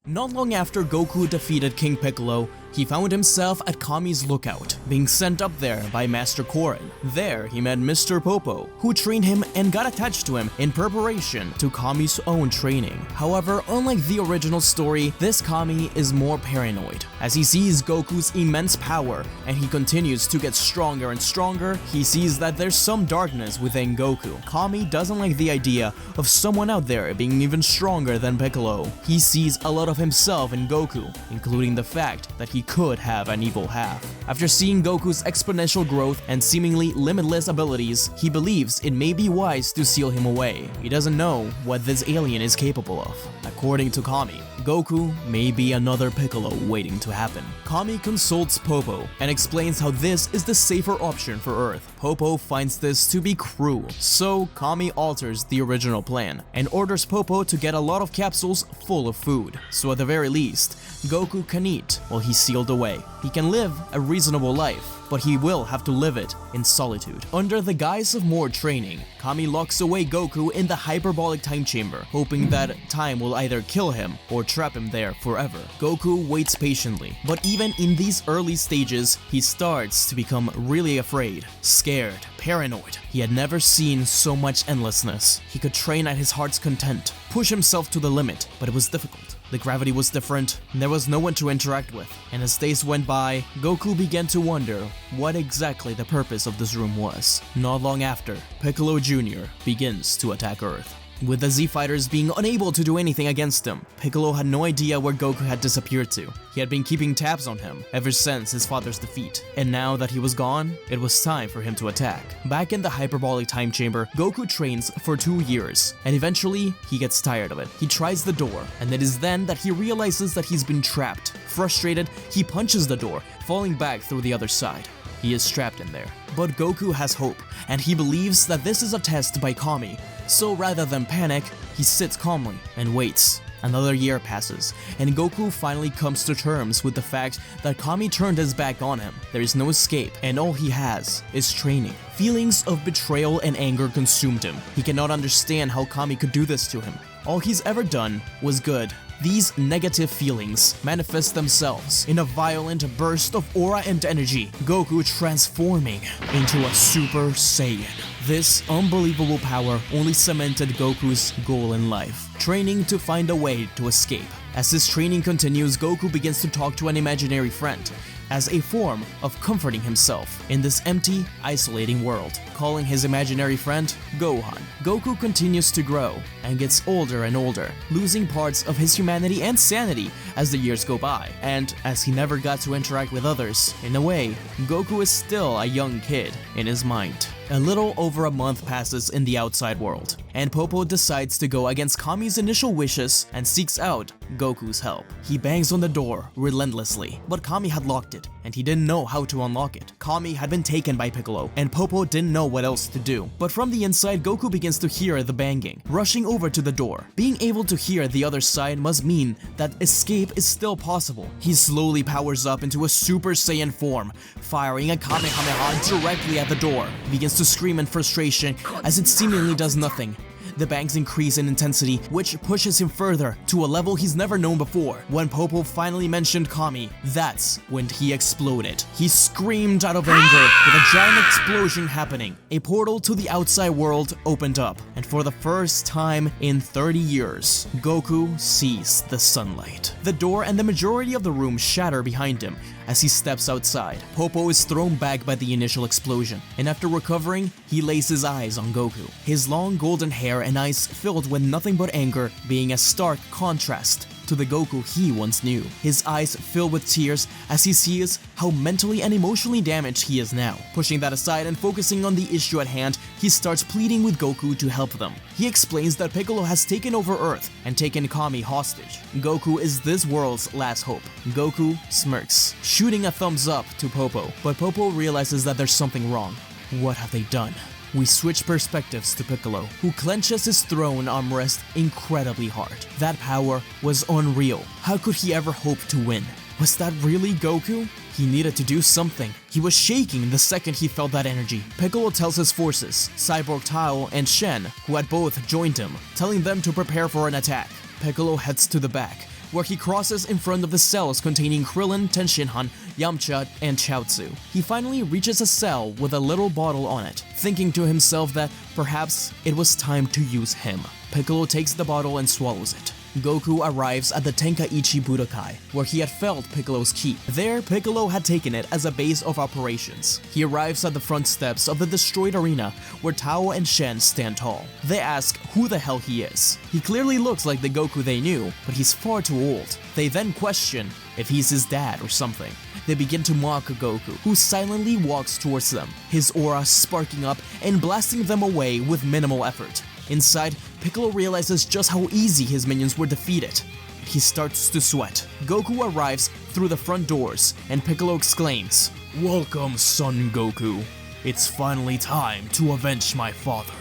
Not long after Goku defeated King Piccolo, he found himself at Kami's lookout, being sent up there by Master Korin. There, he met Mr. Popo, who trained him and got attached to him in preparation to Kami's own training. However, unlike the original story, this Kami is more paranoid. As he sees Goku's immense power and he continues to get stronger and stronger, he sees that there's some darkness within Goku. Kami doesn't like the idea of someone out there being even stronger than Piccolo. He sees a lot of himself in Goku, including the fact that he could have an evil half. After seeing Goku's exponential growth and seemingly limitless abilities, he believes it may be wise to seal him away. He doesn't know what this alien is capable of. According to Kami, Goku may be another Piccolo waiting to happen. Kami consults Popo and explains how this is the safer option for Earth. Popo finds this to be cruel, so Kami alters the original plan and orders Popo to get a lot of capsules full of food, so at the very least, Goku can eat while he's sealed away. He can live a reasonable life, but he will have to live it in solitude. Under the guise of more training, Kami locks away Goku in the hyperbolic time chamber, hoping that time will either kill him or trap him there forever. Goku waits patiently, but even in these early stages, he starts to become really afraid, scared, paranoid. He had never seen so much endlessness. He could train at his heart's content, push himself to the limit, but it was difficult. The gravity was different, and there was no one to interact with. And as days went by, Goku began to wonder what exactly the purpose of this room was. Not long after, Piccolo Jr. begins to attack Earth. With the Z-Fighters being unable to do anything against him, Piccolo had no idea where Goku had disappeared to. He had been keeping tabs on him ever since his father's defeat, and now that he was gone, it was time for him to attack. Back in the hyperbolic time chamber, Goku trains for 2 years, and eventually, he gets tired of it. He tries the door, and it is then that he realizes that he's been trapped. Frustrated, he punches the door, falling back through the other side. He is trapped in there. But Goku has hope, and he believes that this is a test by Kami. So rather than panic, he sits calmly and waits. Another year passes, and Goku finally comes to terms with the fact that Kami turned his back on him. There is no escape, and all he has is training. Feelings of betrayal and anger consumed him. He cannot understand how Kami could do this to him. All he's ever done was good. These negative feelings manifest themselves in a violent burst of aura and energy, Goku transforming into a Super Saiyan. This unbelievable power only cemented Goku's goal in life, training to find a way to escape. As his training continues, Goku begins to talk to an imaginary friend, as a form of comforting himself in this empty, isolating world, calling his imaginary friend Gohan. Goku continues to grow and gets older and older, losing parts of his humanity and sanity as the years go by. And as he never got to interact with others, in a way, Goku is still a young kid in his mind. A little over a month passes in the outside world, and Popo decides to go against Kami's initial wishes and seeks out Goku's help. He bangs on the door relentlessly, but Kami had locked it, and he didn't know how to unlock it. Kami had been taken by Piccolo, and Popo didn't know what else to do. But from the inside, Goku begins to hear the banging, rushing over to the door. Being able to hear the other side must mean that escape is still possible. He slowly powers up into a Super Saiyan form, firing a Kamehameha directly at the door. He begins to scream in frustration as it seemingly does nothing. The bangs increase in intensity, which pushes him further to a level he's never known before. When Popo finally mentioned Kami, that's when he exploded. He screamed out of anger with a giant explosion happening. A portal to the outside world opened up, and for the first time in 30 years, Goku sees the sunlight. The door and the majority of the room shatter behind him. As he steps outside, Popo is thrown back by the initial explosion, and after recovering, he lays his eyes on Goku. His long golden hair and eyes filled with nothing but anger, being a stark contrast to the Goku he once knew. His eyes fill with tears as he sees how mentally and emotionally damaged he is now. Pushing that aside and focusing on the issue at hand, he starts pleading with Goku to help them. He explains that Piccolo has taken over Earth and taken Kami hostage. Goku is this world's last hope. Goku smirks, shooting a thumbs up to Popo, but Popo realizes that there's something wrong. What have they done? We switch perspectives to Piccolo, who clenches his throne armrest incredibly hard. That power was unreal. How could he ever hope to win? Was that really Goku? He needed to do something. He was shaking the second he felt that energy. Piccolo tells his forces, Cyborg Tao and Shen, who had both joined him, telling them to prepare for an attack. Piccolo heads to the back, where he crosses in front of the cells containing Krillin, Tenshinhan, Yamcha, and Chaozu. He finally reaches a cell with a little bottle on it, thinking to himself that perhaps it was time to use him. Piccolo takes the bottle and swallows it. Goku arrives at the Tenkaichi Budokai, where he had felt Piccolo's ki. There, Piccolo had taken it as a base of operations. He arrives at the front steps of the destroyed arena, where Tao and Shen stand tall. They ask who the hell he is. He clearly looks like the Goku they knew, but he's far too old. They then question if he's his dad or something. They begin to mock Goku, who silently walks towards them, his aura sparking up and blasting them away with minimal effort. Inside, Piccolo realizes just how easy his minions were defeated. He starts to sweat. Goku arrives through the front doors, and Piccolo exclaims, "Welcome, Son Goku. It's finally time to avenge my father."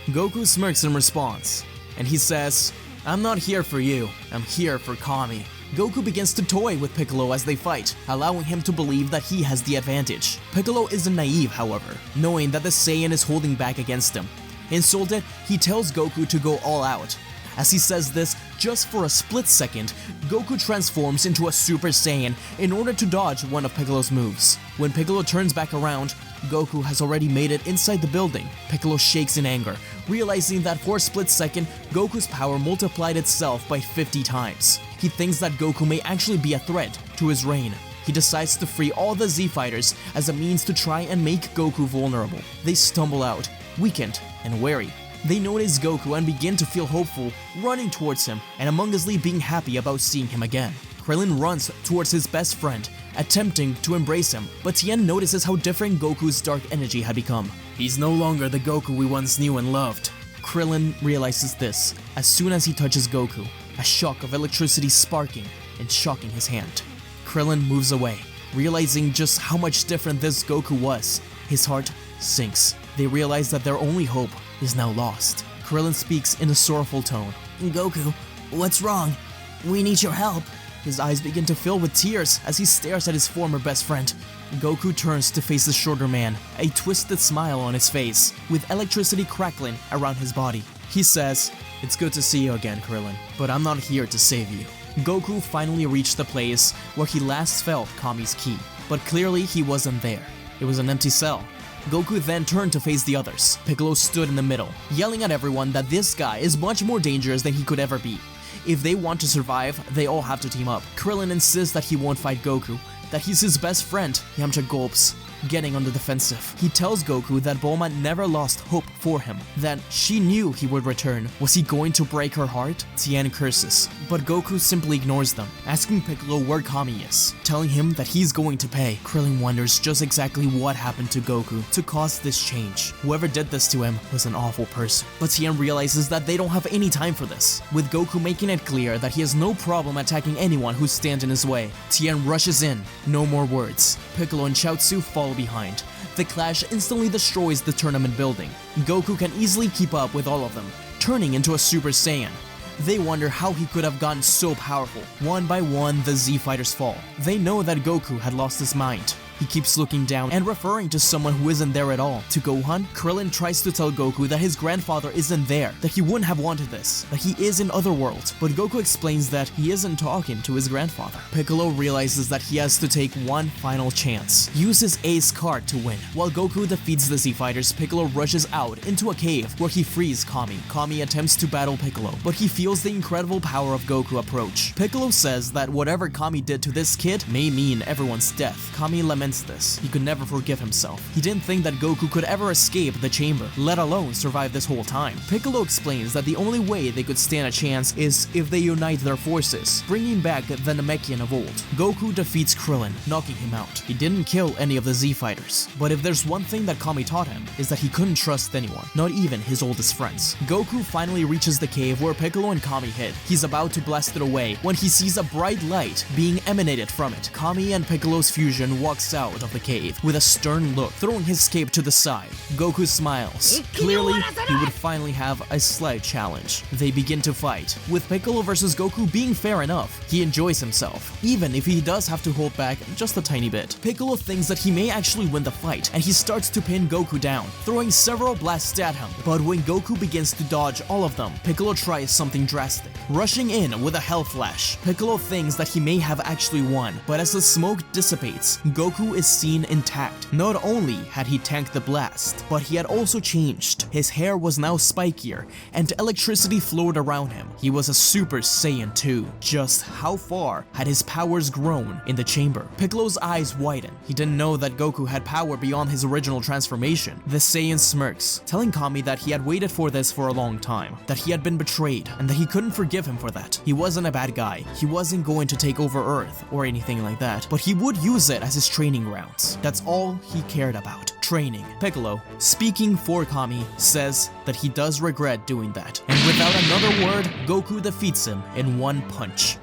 Goku smirks in response, and he says, "I'm not here for you, I'm here for Kami." Goku begins to toy with Piccolo as they fight, allowing him to believe that he has the advantage. Piccolo isn't naive, however, knowing that the Saiyan is holding back against him. Insulted, he tells Goku to go all out. As he says this, just for a split second, Goku transforms into a Super Saiyan in order to dodge one of Piccolo's moves. When Piccolo turns back around, Goku has already made it inside the building. Piccolo shakes in anger, realizing that for a split second, Goku's power multiplied itself by 50 times. He thinks that Goku may actually be a threat to his reign. He decides to free all the Z Fighters as a means to try and make Goku vulnerable. They stumble out, weakened and wary. They notice Goku and begin to feel hopeful, running towards him and amongously being happy about seeing him again. Krillin runs towards his best friend, attempting to embrace him, but Tien notices how different Goku's dark energy had become. He's no longer the Goku we once knew and loved. Krillin realizes this as soon as he touches Goku, a shock of electricity sparking and shocking his hand. Krillin moves away, realizing just how much different this Goku was. His heart sinks. They realize that their only hope is now lost. Krillin speaks in a sorrowful tone. "Goku, what's wrong? We need your help." His eyes begin to fill with tears as he stares at his former best friend. Goku turns to face the shorter man, a twisted smile on his face, with electricity crackling around his body. He says, "It's good to see you again, Krillin, but I'm not here to save you." Goku finally reached the place where he last felt Kami's ki, but clearly he wasn't there. It was an empty cell. Goku then turned to face the others. Piccolo stood in the middle, yelling at everyone that this guy is much more dangerous than he could ever be. If they want to survive, they all have to team up. Krillin insists that he won't fight Goku, that he's his best friend. Yamcha gulps, getting on the defensive. He tells Goku that Bulma never lost hope for him, that she knew he would return. Was he going to break her heart? Tien curses, but Goku simply ignores them, asking Piccolo where Kami is, telling him that he's going to pay. Krillin wonders just exactly what happened to Goku to cause this change. Whoever did this to him was an awful person. But Tien realizes that they don't have any time for this, with Goku making it clear that he has no problem attacking anyone who stands in his way. Tien rushes in, no more words. Piccolo and Chaozu follow behind. The clash instantly destroys the tournament building. Goku can easily keep up with all of them, turning into a Super Saiyan. They wonder how he could have gotten so powerful. One by one, the Z Fighters fall. They know that Goku had lost his mind. He keeps looking down and referring to someone who isn't there at all. To Gohan, Krillin tries to tell Goku that his grandfather isn't there, that he wouldn't have wanted this, that he is in Otherworld. But Goku explains that he isn't talking to his grandfather. Piccolo realizes that he has to take one final chance, use his ace card to win. While Goku defeats the Z Fighters, Piccolo rushes out into a cave where he frees Kami. Kami attempts to battle Piccolo, but he feels the incredible power of Goku approach. Piccolo says that whatever Kami did to this kid may mean everyone's death. Kami laments this. He could never forgive himself. He didn't think that Goku could ever escape the chamber, let alone survive this whole time. Piccolo explains that the only way they could stand a chance is if they unite their forces, bringing back the Namekian of old. Goku defeats Krillin, knocking him out. He didn't kill any of the Z Fighters, but if there's one thing that Kami taught him, is that he couldn't trust anyone, not even his oldest friends. Goku finally reaches the cave where Piccolo and Kami hid. He's about to blast it away when he sees a bright light being emanated from it. Kami and Piccolo's fusion walks out of the cave with a stern look, throwing his cape to the side. Goku smiles. Clearly, he would finally have a slight challenge. They begin to fight, with Piccolo versus Goku being fair enough. He enjoys himself, even if he does have to hold back just a tiny bit. Piccolo thinks that he may actually win the fight, and he starts to pin Goku down, throwing several blasts at him. But when Goku begins to dodge all of them, Piccolo tries something drastic, rushing in with a Hell Flash. Piccolo thinks that he may have actually won, but as the smoke dissipates, Goku is seen intact. Not only had he tanked the blast, but he had also changed. His hair was now spikier, and electricity flowed around him. He was a Super Saiyan 2. Just how far had his powers grown in the chamber? Piccolo's eyes widen. He didn't know that Goku had power beyond his original transformation. The Saiyan smirks, telling Kami that he had waited for this for a long time, that he had been betrayed, and that he couldn't forgive him for that. He wasn't a bad guy. He wasn't going to take over Earth or anything like that, but he would use it as his training grounds. That's all he cared about. Training. Piccolo, speaking for Kami, says that he does regret doing that, and without another word, Goku defeats him in one punch.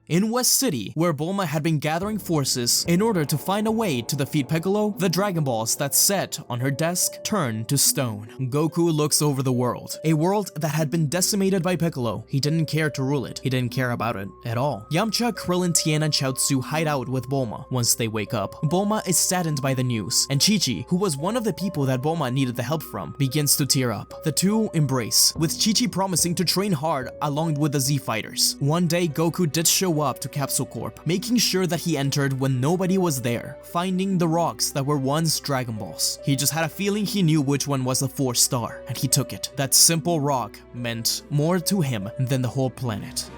In West City, where Bulma had been gathering forces in order to find a way to defeat Piccolo, the Dragon Balls that sat on her desk turned to stone. Goku looks over the world, a world that had been decimated by Piccolo. He didn't care to rule it. He didn't care about it at all. Yamcha, Krillin, Tien, and Chaozu hide out with Bulma. Once they wake up, Bulma is saddened by the news, and Chi-Chi, who was one of the people that Bulma needed the help from, begins to tear up. The two embrace, with Chi-Chi promising to train hard along with the Z-Fighters. One day, Goku did show up to Capsule Corp, making sure that he entered when nobody was there, finding the rocks that were once Dragon Balls. He just had a feeling he knew which one was the 4th star, and he took it. That simple rock meant more to him than the whole planet.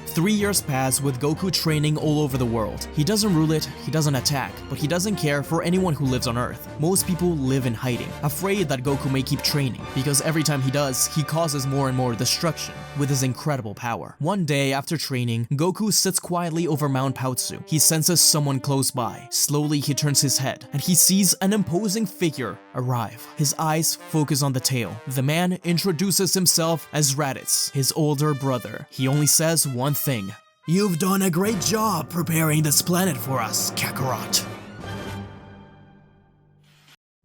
3 years pass with Goku training all over the world. He doesn't rule it, he doesn't attack, but he doesn't care for anyone who lives on Earth. Most people live in hiding, afraid that Goku may keep training, because every time he does, he causes more and more destruction with his incredible power. One day after training, Goku sits quietly over Mount Paozu. He senses someone close by. Slowly he turns his head, and he sees an imposing figure arrive. His eyes focus on the tail. The man introduces himself as Raditz, his older brother. He only says one thing. You've done a great job preparing this planet for us, Kakarot.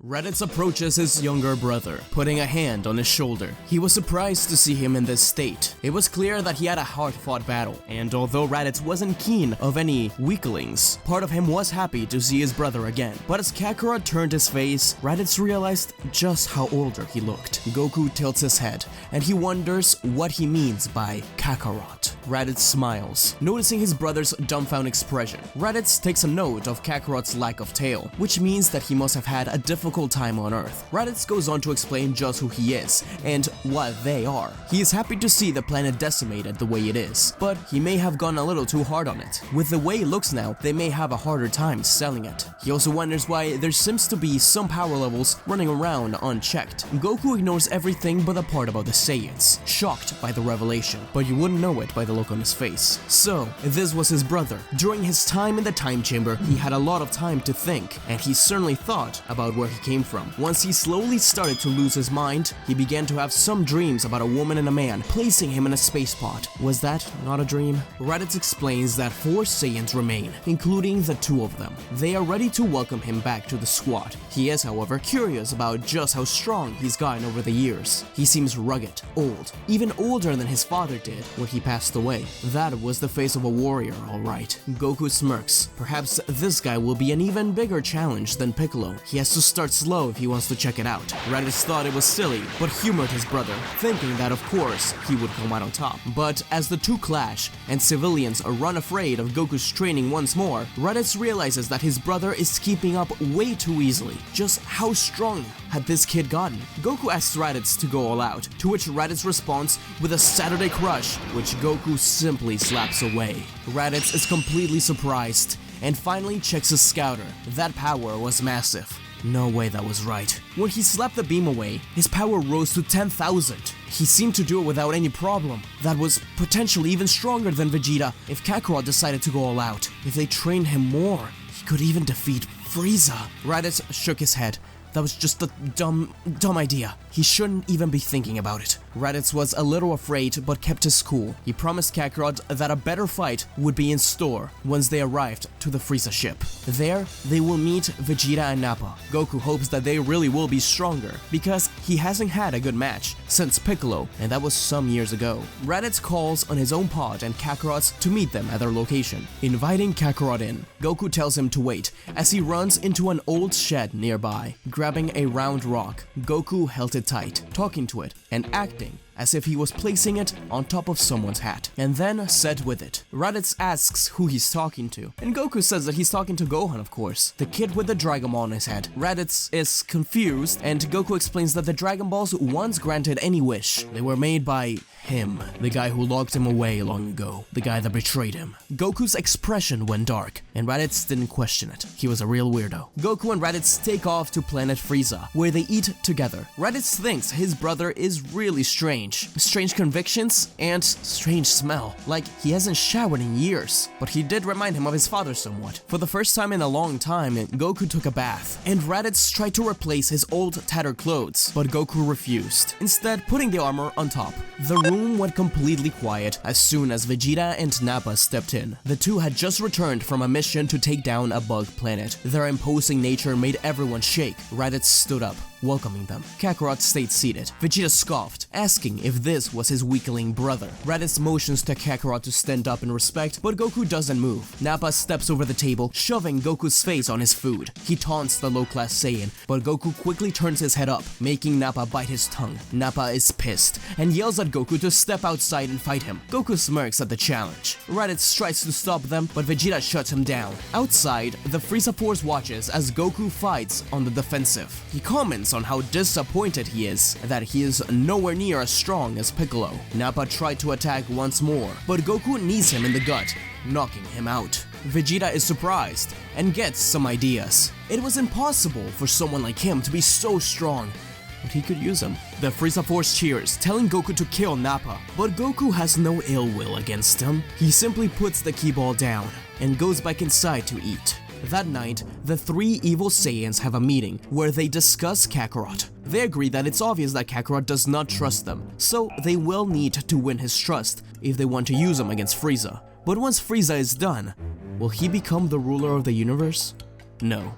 Raditz approaches his younger brother, putting a hand on his shoulder. He was surprised to see him in this state. It was clear that he had a hard-fought battle, and although Raditz wasn't keen of any weaklings, part of him was happy to see his brother again. But as Kakarot turned his face, Raditz realized just how older he looked. Goku tilts his head, and he wonders what he means by Kakarot. Raditz smiles, noticing his brother's dumbfounded expression. Raditz takes a note of Kakarot's lack of tail, which means that he must have had a difficult time on Earth. Raditz goes on to explain just who he is and what they are. He is happy to see the planet decimated the way it is, but he may have gone a little too hard on it. With the way it looks now, they may have a harder time selling it. He also wonders why there seems to be some power levels running around unchecked. Goku ignores everything but the part about the Saiyans, shocked by the revelation, but you wouldn't know it by the look on his face. So, this was his brother. During his time in the time chamber, he had a lot of time to think, and he certainly thought about where he came from. Once he slowly started to lose his mind, he began to have some dreams about a woman and a man placing him in a space pod. Was that not a dream? Raditz explains that 4 Saiyans remain, including the 2 of them. They are ready to welcome him back to the squad. He is, however, curious about just how strong he's gotten over the years. He seems rugged, old, even older than his father did when he passed away. That was the face of a warrior, alright. Goku smirks. Perhaps this guy will be an even bigger challenge than Piccolo. He has to start slow if he wants to check it out. Raditz thought it was silly, but humored his brother, thinking that of course he would come out on top. But as the two clash, and civilians run afraid of Goku's training once more, Raditz realizes that his brother is keeping up way too easily. Just how strong had this kid gotten? Goku asks Raditz to go all out, to which Raditz responds with a Saturday crush, which Goku simply slaps away. Raditz is completely surprised, and finally checks his scouter. That power was massive. No way that was right. When he slapped the beam away, his power rose to 10,000. He seemed to do it without any problem. That was potentially even stronger than Vegeta if Kakarot decided to go all out. If they trained him more, he could even defeat Frieza. Raditz shook his head. That was just a dumb idea. He shouldn't even be thinking about it. Raditz was a little afraid but kept his cool. He promised Kakarot that a better fight would be in store once they arrived to the Frieza ship. There, they will meet Vegeta and Nappa. Goku hopes that they really will be stronger because he hasn't had a good match since Piccolo, and that was some years ago. Raditz calls on his own pod and Kakarot's to meet them at their location. Inviting Kakarot in, Goku tells him to wait as he runs into an old shed nearby. Grabbing a round rock, Goku held it tight, talking to it and acting as if he was placing it on top of someone's hat, and then said with it. Raditz asks who he's talking to, and Goku says that he's talking to Gohan, of course, the kid with the Dragon Ball on his head. Raditz is confused, and Goku explains that the Dragon Balls once granted any wish. They were made by him, the guy who locked him away long ago, the guy that betrayed him. Goku's expression went dark, and Raditz didn't question it. He was a real weirdo. Goku and Raditz take off to planet Frieza, where they eat together. Raditz thinks his brother is really strange. Strange convictions and strange smell, like he hasn't showered in years, but he did remind him of his father somewhat. For the first time in a long time, Goku took a bath, and Raditz tried to replace his old tattered clothes, but Goku refused, instead putting the armor on top. The room went completely quiet as soon as Vegeta and Nappa stepped in. The two had just returned from a mission to take down a bug planet. Their imposing nature made everyone shake. Raditz stood up, welcoming them. Kakarot stayed seated. Vegeta scoffed, asking if this was his weakling brother. Raditz motions to Kakarot to stand up in respect, but Goku doesn't move. Nappa steps over the table, shoving Goku's face on his food. He taunts the low-class Saiyan, but Goku quickly turns his head up, making Nappa bite his tongue. Nappa is pissed, and yells at Goku to step outside and fight him. Goku smirks at the challenge. Raditz tries to stop them, but Vegeta shuts him down. Outside, the Frieza Force watches as Goku fights on the defensive. He comments on how disappointed he is that he is nowhere near as strong as Piccolo. Nappa tried to attack once more, but Goku knees him in the gut, knocking him out. Vegeta is surprised and gets some ideas. It was impossible for someone like him to be so strong, but he could use him. The Frieza Force cheers, telling Goku to kill Nappa, but Goku has no ill will against him. He simply puts the key ball down and goes back inside to eat. That night, the three evil Saiyans have a meeting where they discuss Kakarot. They agree that it's obvious that Kakarot does not trust them, so they will need to win his trust if they want to use him against Frieza. But once Frieza is done, will he become the ruler of the universe? No.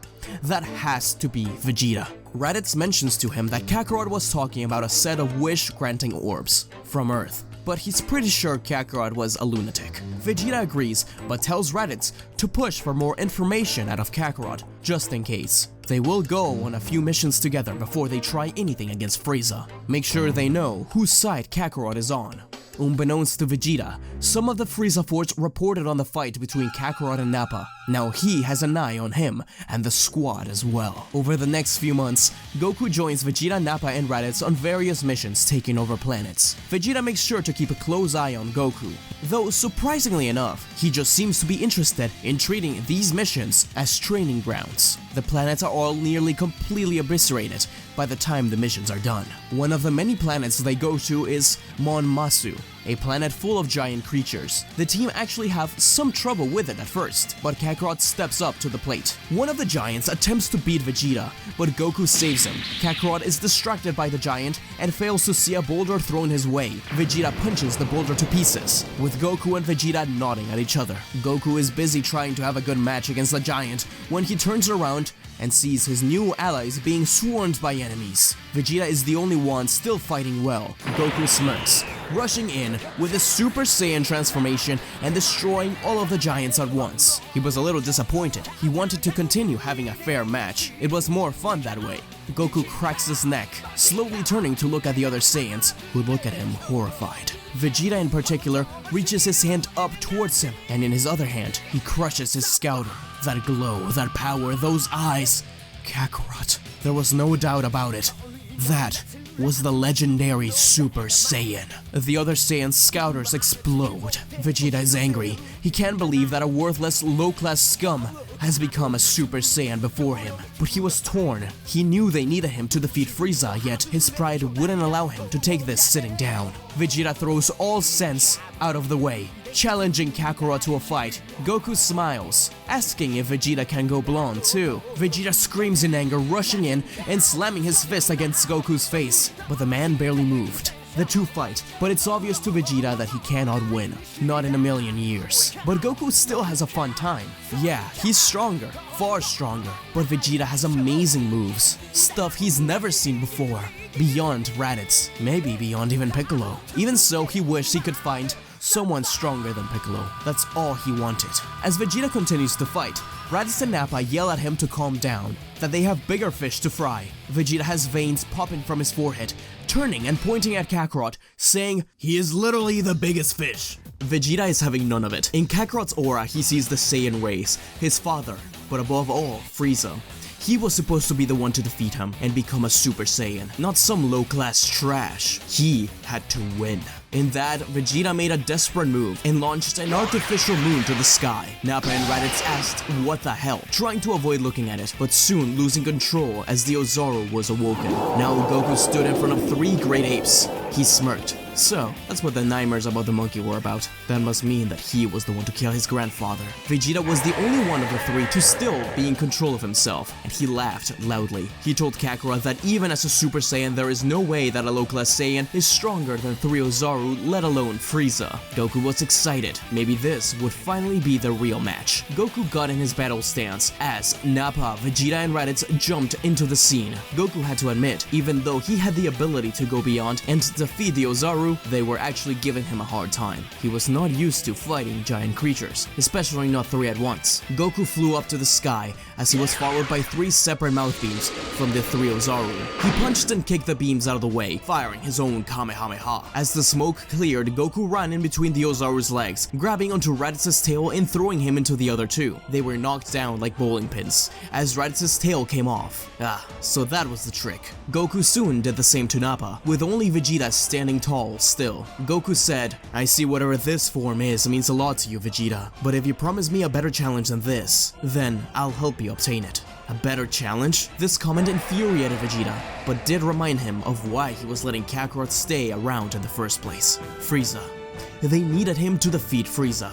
That has to be Vegeta. Raditz mentions to him that Kakarot was talking about a set of wish-granting orbs from Earth, but he's pretty sure Kakarot was a lunatic. Vegeta agrees, but tells Raditz to push for more information out of Kakarot, just in case. They will go on a few missions together before they try anything against Frieza. Make sure they know whose side Kakarot is on. Unbeknownst to Vegeta, some of the Frieza Force reported on the fight between Kakarot and Nappa. Now he has an eye on him and the squad as well. Over the next few months, Goku joins Vegeta, Nappa, and Raditz on various missions taking over planets. Vegeta makes sure to keep a close eye on Goku, though surprisingly enough, he just seems to be interested in treating these missions as training grounds. The planets are all nearly completely eviscerated by the time the missions are done. One of the many planets they go to is Mon Masu, a planet full of giant creatures. The team actually have some trouble with it at first, but Kakarot steps up to the plate. One of the giants attempts to beat Vegeta, but Goku saves him. Kakarot is distracted by the giant and fails to see a boulder thrown his way. Vegeta punches the boulder to pieces, with Goku and Vegeta nodding at each other. Goku is busy trying to have a good match against the giant when he turns around and sees his new allies being swarmed by enemies. Vegeta is the only one still fighting well. Goku smirks, rushing in with a Super Saiyan transformation and destroying all of the giants at once. He was a little disappointed. He wanted to continue having a fair match. It was more fun that way. Goku cracks his neck, slowly turning to look at the other Saiyans, who look at him horrified. Vegeta in particular reaches his hand up towards him, and in his other hand, he crushes his scouter. That glow, that power, those eyes. Kakarot. There was no doubt about it. That was the legendary Super Saiyan. The other Saiyan's scouters explode. Vegeta is angry. He can't believe that a worthless, low-class scum has become a Super Saiyan before him, but he was torn. He knew they needed him to defeat Frieza, yet his pride wouldn't allow him to take this sitting down. Vegeta throws all sense out of the way, challenging Kakarot to a fight. Goku smiles, asking if Vegeta can go blonde too. Vegeta screams in anger, rushing in and slamming his fist against Goku's face, but the man barely moved. The two fight, but it's obvious to Vegeta that he cannot win. Not in a million years. But Goku still has a fun time. Yeah, he's stronger, far stronger, but Vegeta has amazing moves. Stuff he's never seen before. Beyond Raditz, maybe beyond even Piccolo. Even so, he wished he could find someone stronger than Piccolo. That's all he wanted. As Vegeta continues to fight, Raditz and Nappa yell at him to calm down, that they have bigger fish to fry. Vegeta has veins popping from his forehead, turning and pointing at Kakarot, saying, "He is literally the biggest fish." Vegeta is having none of it. In Kakarot's aura, he sees the Saiyan race, his father, but above all, Frieza. He was supposed to be the one to defeat him and become a Super Saiyan, not some low-class trash. He had to win. In that, Vegeta made a desperate move and launched an artificial moon to the sky. Nappa and Raditz asked what the hell, trying to avoid looking at it, but soon losing control as the Ozaru was awoken. Now Goku stood in front of 3 great apes. He smirked. So, that's what the nightmares about the monkey were about. That must mean that he was the one to kill his grandfather. Vegeta was the only one of the 3 to still be in control of himself, and he laughed loudly. He told Kakarot that even as a Super Saiyan, there is no way that a low-class Saiyan is stronger than 3 Ozaru, let alone Frieza. Goku was excited. Maybe this would finally be the real match. Goku got in his battle stance as Nappa, Vegeta, and Raditz jumped into the scene. Goku had to admit, even though he had the ability to go beyond and defeat the Ozaru, they were actually giving him a hard time. He was not used to fighting giant creatures, especially not 3 at once. Goku flew up to the sky as he was followed by 3 separate mouth beams from the 3 Ozaru. He punched and kicked the beams out of the way, firing his own Kamehameha. As the smoke cleared, Goku ran in between the Ozaru's legs, grabbing onto Raditz's tail and throwing him into the other 2. They were knocked down like bowling pins, as Raditz's tail came off. So that was the trick. Goku soon did the same to Nappa, with only Vegeta standing tall still. Goku said, "I see whatever this form is means a lot to you, Vegeta, but if you promise me a better challenge than this, then I'll help you obtain it." A better challenge? This comment infuriated Vegeta, but did remind him of why he was letting Kakarot stay around in the first place. Frieza. They needed him to defeat Frieza.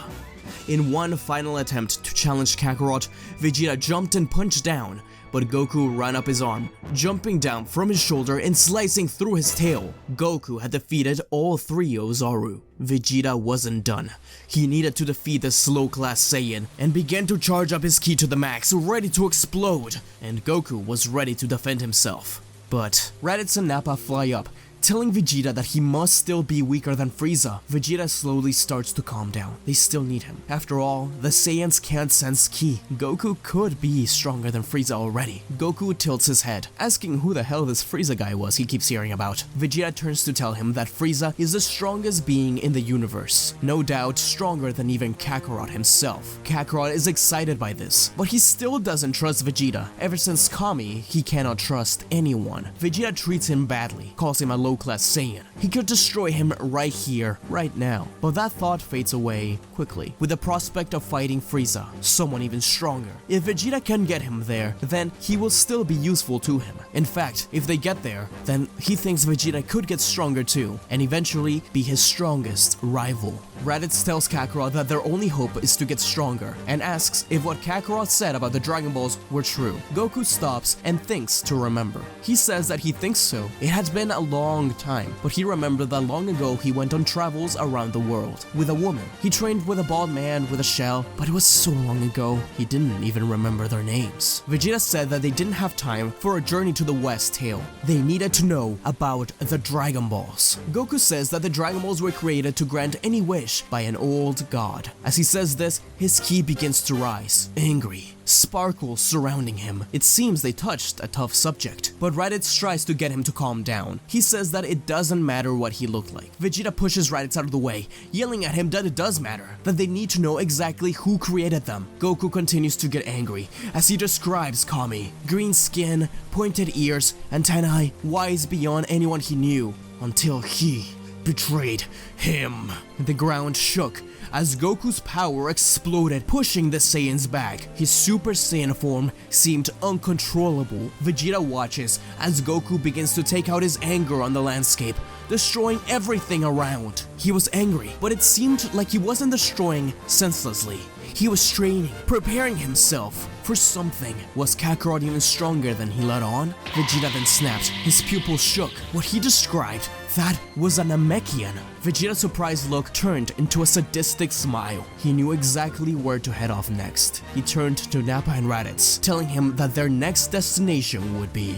In one final attempt to challenge Kakarot, Vegeta jumped and punched down, but Goku ran up his arm, jumping down from his shoulder and slicing through his tail. Goku had defeated all 3 Ozaru. Vegeta wasn't done. He needed to defeat the slow-class Saiyan and began to charge up his ki to the max, ready to explode, and Goku was ready to defend himself. But Raditz and Nappa fly up, telling Vegeta that he must still be weaker than Frieza. Vegeta slowly starts to calm down. They still need him. After all, the Saiyans can't sense ki. Goku could be stronger than Frieza already. Goku tilts his head, asking who the hell this Frieza guy was he keeps hearing about. Vegeta turns to tell him that Frieza is the strongest being in the universe. No doubt stronger than even Kakarot himself. Kakarot is excited by this, but he still doesn't trust Vegeta. Ever since Kami, he cannot trust anyone. Vegeta treats him badly, calls him a low-class Saiyan. He could destroy him right here, right now. But that thought fades away quickly, with the prospect of fighting Frieza, someone even stronger. If Vegeta can get him there, then he will still be useful to him. In fact, if they get there, then he thinks Vegeta could get stronger too, and eventually be his strongest rival. Raditz tells Kakarot that their only hope is to get stronger, and asks if what Kakarot said about the Dragon Balls were true. Goku stops and thinks to remember. He says that he thinks so. It had been a long time, but he remembered that long ago he went on travels around the world with a woman. He trained with a bald man with a shell, but it was so long ago, he didn't even remember their names. Vegeta said that they didn't have time for a journey to the West tale. They needed to know about the Dragon Balls. Goku says that the Dragon Balls were created to grant any wish by an old god. As he says this, his ki begins to rise, angry. Sparkles surrounding him. It seems they touched a tough subject, but Raditz tries to get him to calm down. He says that it doesn't matter what he looked like. Vegeta pushes Raditz out of the way, yelling at him that it does matter, that they need to know exactly who created them. Goku continues to get angry as he describes Kami. Green skin, pointed ears, antennae, wise beyond anyone he knew, until he betrayed him. The ground shook as Goku's power exploded, pushing the Saiyans back. His Super Saiyan form seemed uncontrollable. Vegeta watches as Goku begins to take out his anger on the landscape, destroying everything around. He was angry, but it seemed like he wasn't destroying senselessly. He was training, preparing himself for something. Was Kakarot even stronger than he let on? Vegeta then snapped. His pupils shook. What he described, that was a Namekian. Vegeta's surprised look turned into a sadistic smile. He knew exactly where to head off next. He turned to Nappa and Raditz, telling him that their next destination would be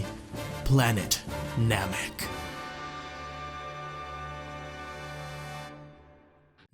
Planet Namek.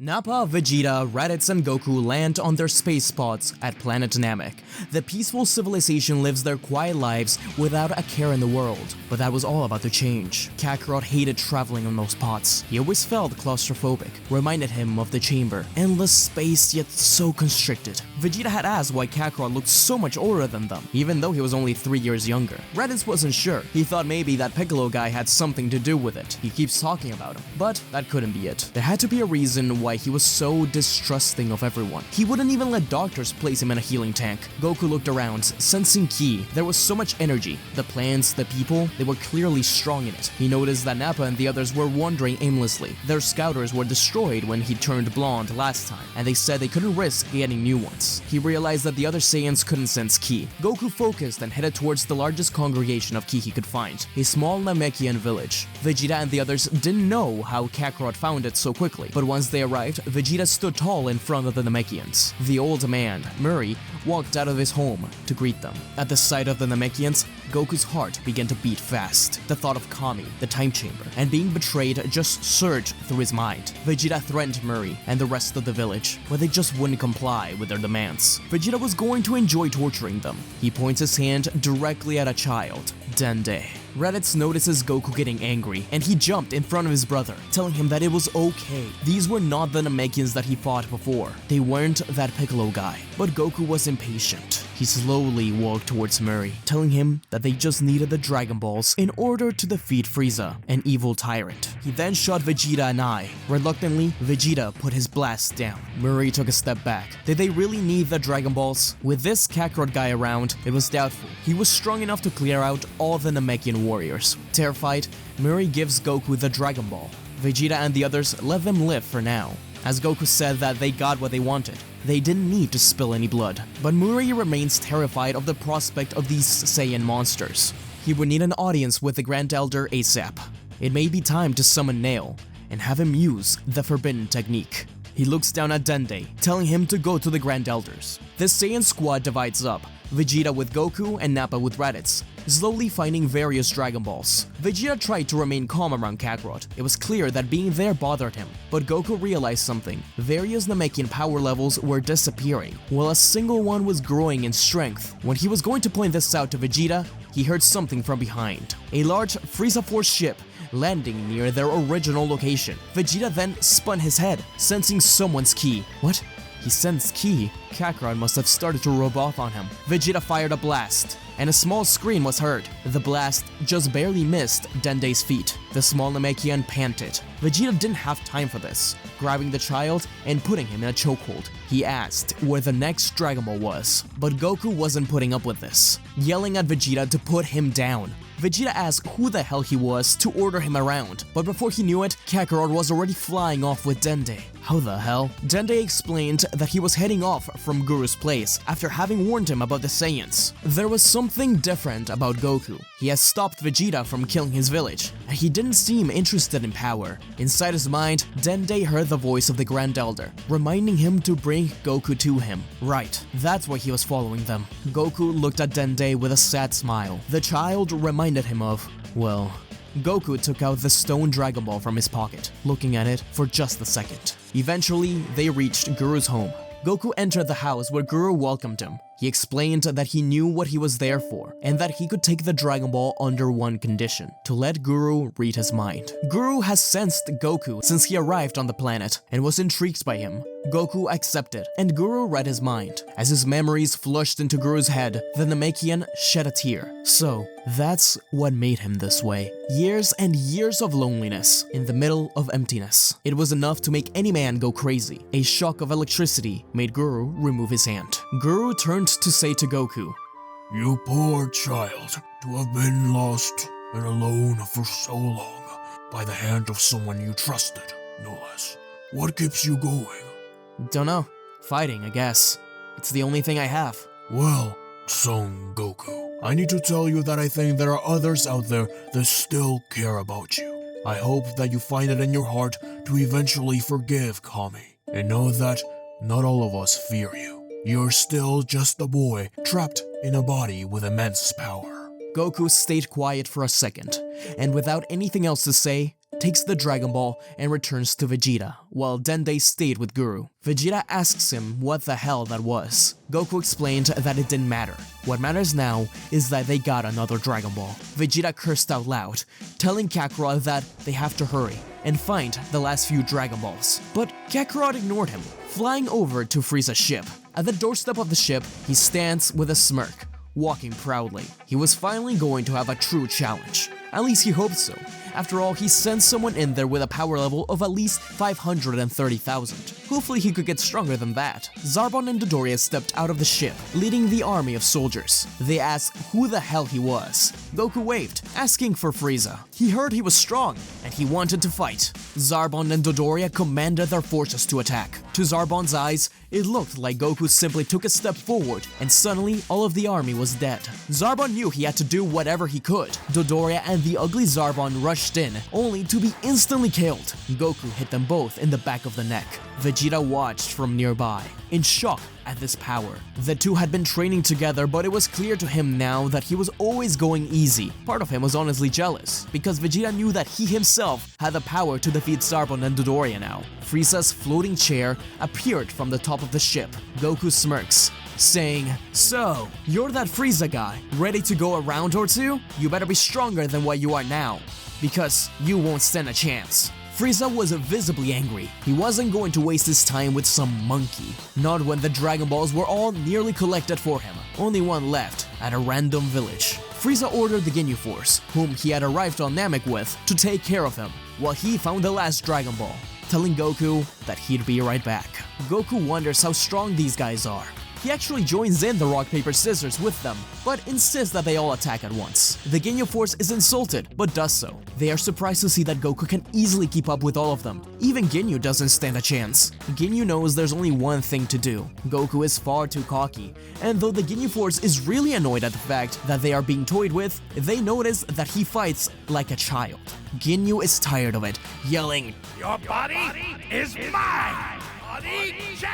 Nappa, Vegeta, Raditz, and Goku land on their space pods at Planet Namek. The peaceful civilization lives their quiet lives without a care in the world, but that was all about to change. Kakarot hated traveling on those pods. He always felt claustrophobic, reminded him of the chamber. Endless space, yet so constricted. Vegeta had asked why Kakarot looked so much older than them, even though he was only 3 years younger. Raditz wasn't sure. He thought maybe that Piccolo guy had something to do with it. He keeps talking about him, but that couldn't be it. There had to be a reason why he was so distrusting of everyone. He wouldn't even let doctors place him in a healing tank. Goku looked around, sensing ki. There was so much energy. The plants, the people, they were clearly strong in it. He noticed that Nappa and the others were wandering aimlessly. Their scouters were destroyed when he turned blonde last time, and they said they couldn't risk getting new ones. He realized that the other Saiyans couldn't sense ki. Goku focused and headed towards the largest congregation of ki he could find, a small Namekian village. Vegeta and the others didn't know how Kakarot found it so quickly, but once they arrived, Vegeta stood tall in front of the Namekians. The old man, Murray, walked out of his home to greet them. At the sight of the Namekians, Goku's heart began to beat fast. The thought of Kami, the time chamber, and being betrayed just surged through his mind. Vegeta threatened Murray and the rest of the village, but they just wouldn't comply with their demands. Vegeta was going to enjoy torturing them. He points his hand directly at a child, Dende. Raditz notices Goku getting angry, and he jumped in front of his brother, telling him that it was okay. These were not the Namekians that he fought before. They weren't that Piccolo guy. But Goku was impatient. He slowly walked towards Murray, telling him that they just needed the Dragon Balls in order to defeat Frieza, an evil tyrant. He then shot Vegeta an eye. Reluctantly, Vegeta put his blast down. Murray took a step back. Did they really need the Dragon Balls? With this Kakarot guy around, it was doubtful. He was strong enough to clear out all the Namekian warriors. Terrified, Murray gives Goku the Dragon Ball. Vegeta and the others let them live for now, as Goku said that they got what they wanted. They didn't need to spill any blood. But Murray remains terrified of the prospect of these Saiyan monsters. He would need an audience with the Grand Elder ASAP. It may be time to summon Nail and have him use the forbidden technique. He looks down at Dende, telling him to go to the Grand Elders. The Saiyan squad divides up, Vegeta with Goku and Nappa with Raditz, slowly finding various Dragon Balls. Vegeta tried to remain calm around Kakarot. It was clear that being there bothered him, but Goku realized something. Various Namekian power levels were disappearing, while a single one was growing in strength. When he was going to point this out to Vegeta, he heard something from behind. A large Frieza Force ship landing near their original location. Vegeta then spun his head, sensing someone's ki. What? He sensed ki? Kakarot must have started to rub off on him. Vegeta fired a blast, and a small scream was heard. The blast just barely missed Dende's feet. The small Namekian panted. Vegeta didn't have time for this. Grabbing the child and putting him in a chokehold, he asked where the next Dragon Ball was. But Goku wasn't putting up with this, yelling at Vegeta to put him down. Vegeta asked who the hell he was to order him around, but before he knew it, Kakarot was already flying off with Dende. How the hell? Dende explained that he was heading off from Guru's place after having warned him about the Saiyans. There was something different about Goku. He had stopped Vegeta from killing his village, and he didn't seem interested in power. Inside his mind, Dende heard the voice of the Grand Elder, reminding him to bring Goku to him. Right, that's why he was following them. Goku looked at Dende with a sad smile. The child reminded him of, well, Goku took out the stone Dragon Ball from his pocket, looking at it for just a second. Eventually, they reached Guru's home. Goku entered the house where Guru welcomed him. He explained that he knew what he was there for, and that he could take the Dragon Ball under one condition: to let Guru read his mind. Guru has sensed Goku since he arrived on the planet, and was intrigued by him. Goku accepted, and Guru read his mind. As his memories flushed into Guru's head, the Namekian shed a tear. So, that's what made him this way. Years and years of loneliness, in the middle of emptiness. It was enough to make any man go crazy. A shock of electricity made Guru remove his hand. Guru turned to say to Goku, You poor child, to have been lost and alone for so long by the hand of someone you trusted, no less. What keeps you going? Dunno. Fighting, I guess. It's the only thing I have. Well, Son Goku, I need to tell you that I think there are others out there that still care about you. I hope that you find it in your heart to eventually forgive Kami, and know that not all of us fear you. You're still just a boy trapped in a body with immense power. Goku stayed quiet for a second, and without anything else to say, takes the Dragon Ball and returns to Vegeta, while Dende stayed with Guru. Vegeta asks him what the hell that was. Goku explained that it didn't matter. What matters now is that they got another Dragon Ball. Vegeta cursed out loud, telling Kakarot that they have to hurry and find the last few Dragon Balls. But Kakarot ignored him, flying over to Frieza's ship. At the doorstep of the ship, he stands with a smirk, walking proudly. He was finally going to have a true challenge. At least he hoped so. After all, he sent someone in there with a power level of at least 530,000. Hopefully he could get stronger than that. Zarbon and Dodoria stepped out of the ship, leading the army of soldiers. They asked who the hell he was. Goku waved, asking for Frieza. He heard he was strong, and he wanted to fight. Zarbon and Dodoria commanded their forces to attack. To Zarbon's eyes, it looked like Goku simply took a step forward, and suddenly all of the army was dead. Zarbon knew he had to do whatever he could. Dodoria and the ugly Zarbon rushed in, only to be instantly killed. Goku hit them both in the back of the neck. Vegeta watched from nearby, in shock at this power. The two had been training together, but it was clear to him now that he was always going easy. Part of him was honestly jealous, because Vegeta knew that he himself had the power to defeat Zarbon and Dodoria now. Frieza's floating chair appeared from the top of the ship. Goku smirks, saying, "So, you're that Frieza guy, ready to go a round or two? You better be stronger than what you are now, because you won't stand a chance." Frieza was visibly angry. He wasn't going to waste his time with some monkey. Not when the Dragon Balls were all nearly collected for him. Only one left, at a random village. Frieza ordered the Ginyu Force, whom he had arrived on Namek with, to take care of him, while he found the last Dragon Ball, telling Goku that he'd be right back. Goku wonders how strong these guys are. He actually joins in the rock, paper, scissors with them, but insists that they all attack at once. The Ginyu Force is insulted, but does so. They are surprised to see that Goku can easily keep up with all of them. Even Ginyu doesn't stand a chance. Ginyu knows there's only one thing to do. Goku is far too cocky, and though the Ginyu Force is really annoyed at the fact that they are being toyed with, they notice that he fights like a child. Ginyu is tired of it, yelling, "Your body is mine! Body change!"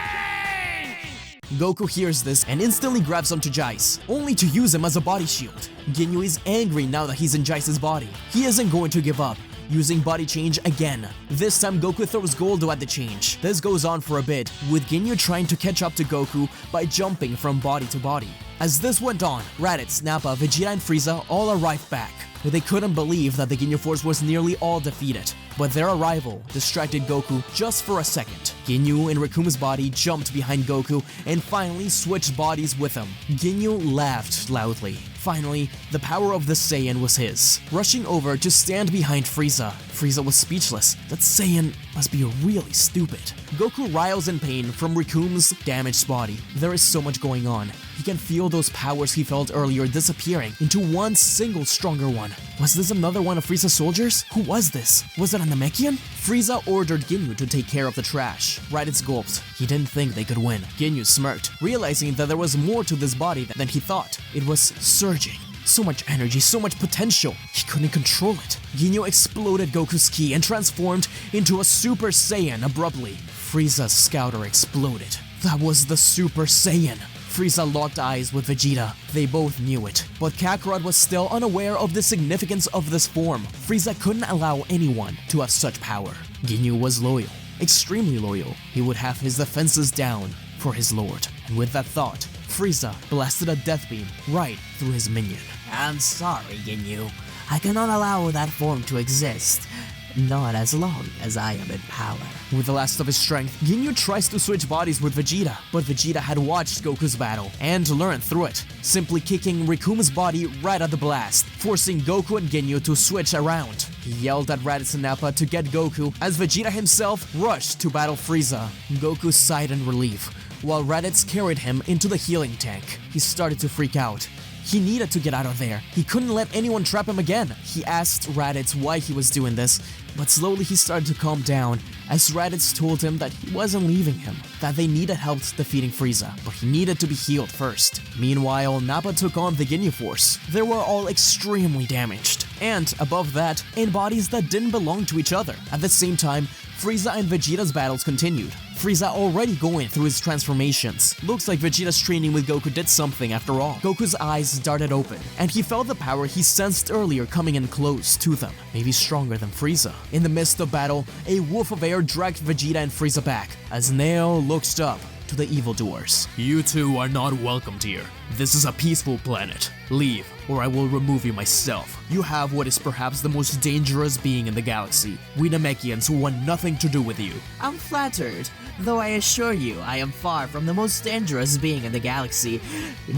Goku hears this and instantly grabs onto Jaice, only to use him as a body shield. Ginyu is angry now that he's in Jaice's body. He isn't going to give up, using body change again. This time Goku throws Goldo at the change. This goes on for a bit, with Ginyu trying to catch up to Goku by jumping from body to body. As this went on, Raditz, Nappa, Vegeta, and Frieza all arrived back. They couldn't believe that the Ginyu Force was nearly all defeated, but their arrival distracted Goku just for a second. Ginyu in Rikuma's body jumped behind Goku and finally switched bodies with him. Ginyu laughed loudly. Finally, the power of the Saiyan was his. Rushing over to stand behind Frieza, Frieza was speechless. That Saiyan must be really stupid. Goku writhes in pain from Rikuma's damaged body. There is so much going on. He can feel those powers he felt earlier disappearing into one single stronger one. Was this another one of Frieza's soldiers? Who was this? Was it a Namekian? Frieza ordered Ginyu to take care of the trash. Raditz gulped. He didn't think they could win. Ginyu smirked, realizing that there was more to this body than he thought. It was surging. So much energy, so much potential. He couldn't control it. Ginyu exploded Goku's ki and transformed into a Super Saiyan abruptly. Frieza's scouter exploded. That was the Super Saiyan. Frieza locked eyes with Vegeta. They both knew it, but Kakarot was still unaware of the significance of this form. Frieza couldn't allow anyone to have such power. Ginyu was loyal, extremely loyal. He would have his defenses down for his lord. And with that thought, Frieza blasted a death beam right through his minion. I'm sorry, Ginyu. I cannot allow that form to exist. Not as long as I am in power. With the last of his strength, Ginyu tries to switch bodies with Vegeta, but Vegeta had watched Goku's battle and learned through it, simply kicking Rikuma's body right at the blast, forcing Goku and Ginyu to switch around. He yelled at Raditz and Nappa to get Goku as Vegeta himself rushed to battle Frieza. Goku sighed in relief, while Raditz carried him into the healing tank. He started to freak out. He needed to get out of there. He couldn't let anyone trap him again. He asked Raditz why he was doing this, but slowly he started to calm down as Raditz told him that he wasn't leaving him, that they needed help defeating Frieza, but he needed to be healed first. Meanwhile, Nappa took on the Ginyu Force. They were all extremely damaged, and above that, in bodies that didn't belong to each other. At the same time, Frieza and Vegeta's battles continued. Frieza already going through his transformations. Looks like Vegeta's training with Goku did something after all. Goku's eyes darted open, and he felt the power he sensed earlier coming in close to them, maybe stronger than Frieza. In the midst of battle, a wolf of air dragged Vegeta and Frieza back, as Neo looked up to the evildoers. You two are not welcomed here. This is a peaceful planet. Leave, or I will remove you myself. You have what is perhaps the most dangerous being in the galaxy. We Namekians want nothing to do with you. I'm flattered, though I assure you I am far from the most dangerous being in the galaxy.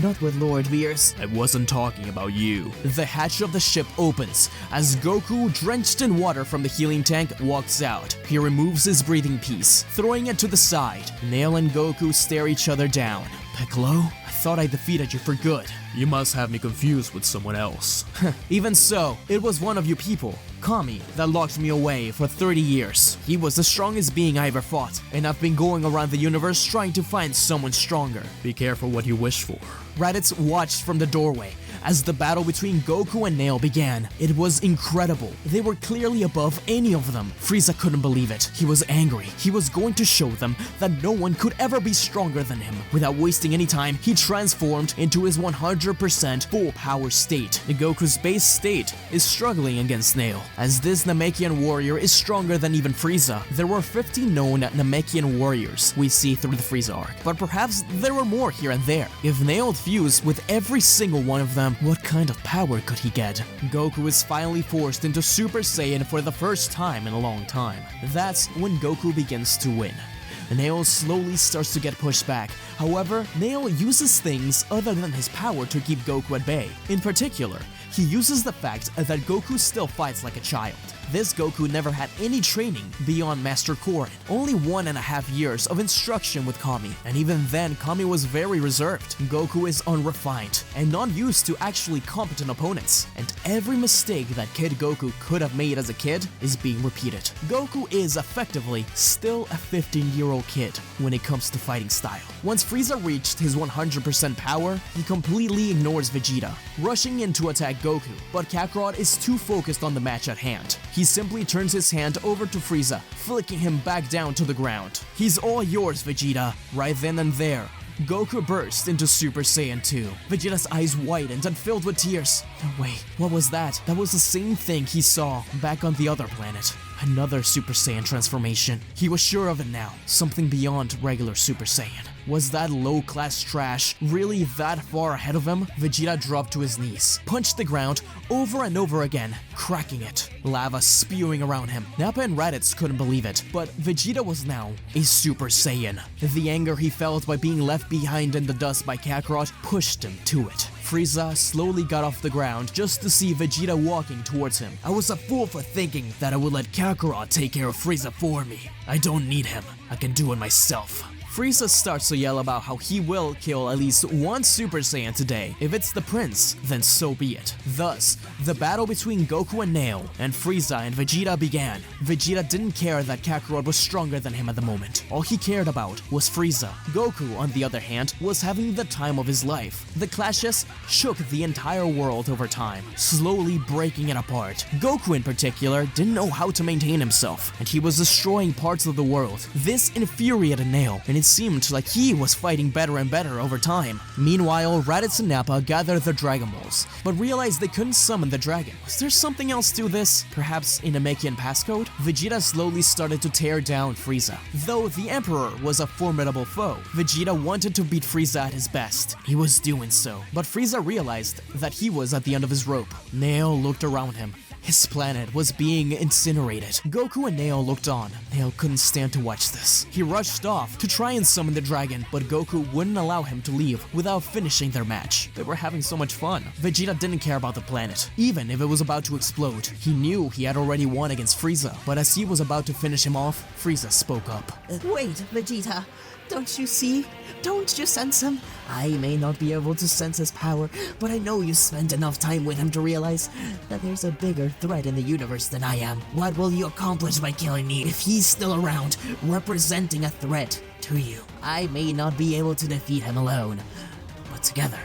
Not with Lord Beers. I wasn't talking about you. The hatch of the ship opens as Goku, drenched in water from the healing tank, walks out. He removes his breathing piece, throwing it to the side. Nail and Goku stare each other down. Piccolo? I thought I defeated you for good. You must have me confused with someone else. Even so, it was one of you people, Kami, that locked me away for 30 years. He was the strongest being I ever fought, and I've been going around the universe trying to find someone stronger. Be careful what you wish for. Raditz watched from the doorway as the battle between Goku and Nail began. It was incredible. They were clearly above any of them. Frieza couldn't believe it. He was angry. He was going to show them that no one could ever be stronger than him. Without wasting any time, he transformed into his 100% full power state. Goku's base state is struggling against Nail, as this Namekian warrior is stronger than even Frieza. There were 50 known Namekian warriors we see through the Frieza arc, but perhaps there were more here and there. If Nail fused with every single one of them, what kind of power could he get? Goku is finally forced into Super Saiyan for the first time in a long time. That's when Goku begins to win. Nail slowly starts to get pushed back. However, Nail uses things other than his power to keep Goku at bay. In particular, he uses the fact that Goku still fights like a child. This Goku never had any training beyond Master Korin, only 1.5 years of instruction with Kami, and even then Kami was very reserved. Goku is unrefined and not used to actually competent opponents, and every mistake that Kid Goku could have made as a kid is being repeated. Goku is effectively still a 15-year-old kid when it comes to fighting style. Once Frieza reached his 100% power, he completely ignores Vegeta, rushing in to attack Goku, but Kakarot is too focused on the match at hand. He simply turns his hand over to Frieza, flicking him back down to the ground. He's all yours, Vegeta. Right then and there, Goku burst into Super Saiyan 2. Vegeta's eyes widened and filled with tears. No way, what was that? That was the same thing he saw back on the other planet. Another Super Saiyan transformation. He was sure of it now, something beyond regular Super Saiyan. Was that low-class trash really that far ahead of him? Vegeta dropped to his knees, punched the ground over and over again, cracking it. Lava spewing around him. Nappa and Raditz couldn't believe it, but Vegeta was now a Super Saiyan. The anger he felt by being left behind in the dust by Kakarot pushed him to it. Frieza slowly got off the ground just to see Vegeta walking towards him. I was a fool for thinking that I would let Kakarot take care of Frieza for me. I don't need him. I can do it myself. Frieza starts to yell about how he will kill at least one Super Saiyan today. If it's the prince, then so be it. Thus, the battle between Goku and Nail and Frieza and Vegeta began. Vegeta didn't care that Kakarot was stronger than him at the moment. All he cared about was Frieza. Goku, on the other hand, was having the time of his life. The clashes shook the entire world over time, slowly breaking it apart. Goku in particular didn't know how to maintain himself, and he was destroying parts of the world. This infuriated Nail, and it seemed like he was fighting better and better over time. Meanwhile, Raditz and Nappa gathered the Dragon Balls, but realized they couldn't summon the dragon. Was there something else to this? Perhaps a Namekian passcode? Vegeta slowly started to tear down Frieza. Though the Emperor was a formidable foe, Vegeta wanted to beat Frieza at his best. He was doing so, but Frieza realized that he was at the end of his rope. Neo looked around him. His planet was being incinerated. Goku and Neo looked on. Neo couldn't stand to watch this. He rushed off to try and summon the dragon, but Goku wouldn't allow him to leave without finishing their match. They were having so much fun. Vegeta didn't care about the planet, even if it was about to explode. He knew he had already won against Frieza, but as he was about to finish him off, Frieza spoke up. Wait, Vegeta. Don't you see? Don't you sense him? I may not be able to sense his power, but I know you spent enough time with him to realize that there's a bigger threat in the universe than I am. What will you accomplish by killing me if he's still around, representing a threat to you? I may not be able to defeat him alone, but together.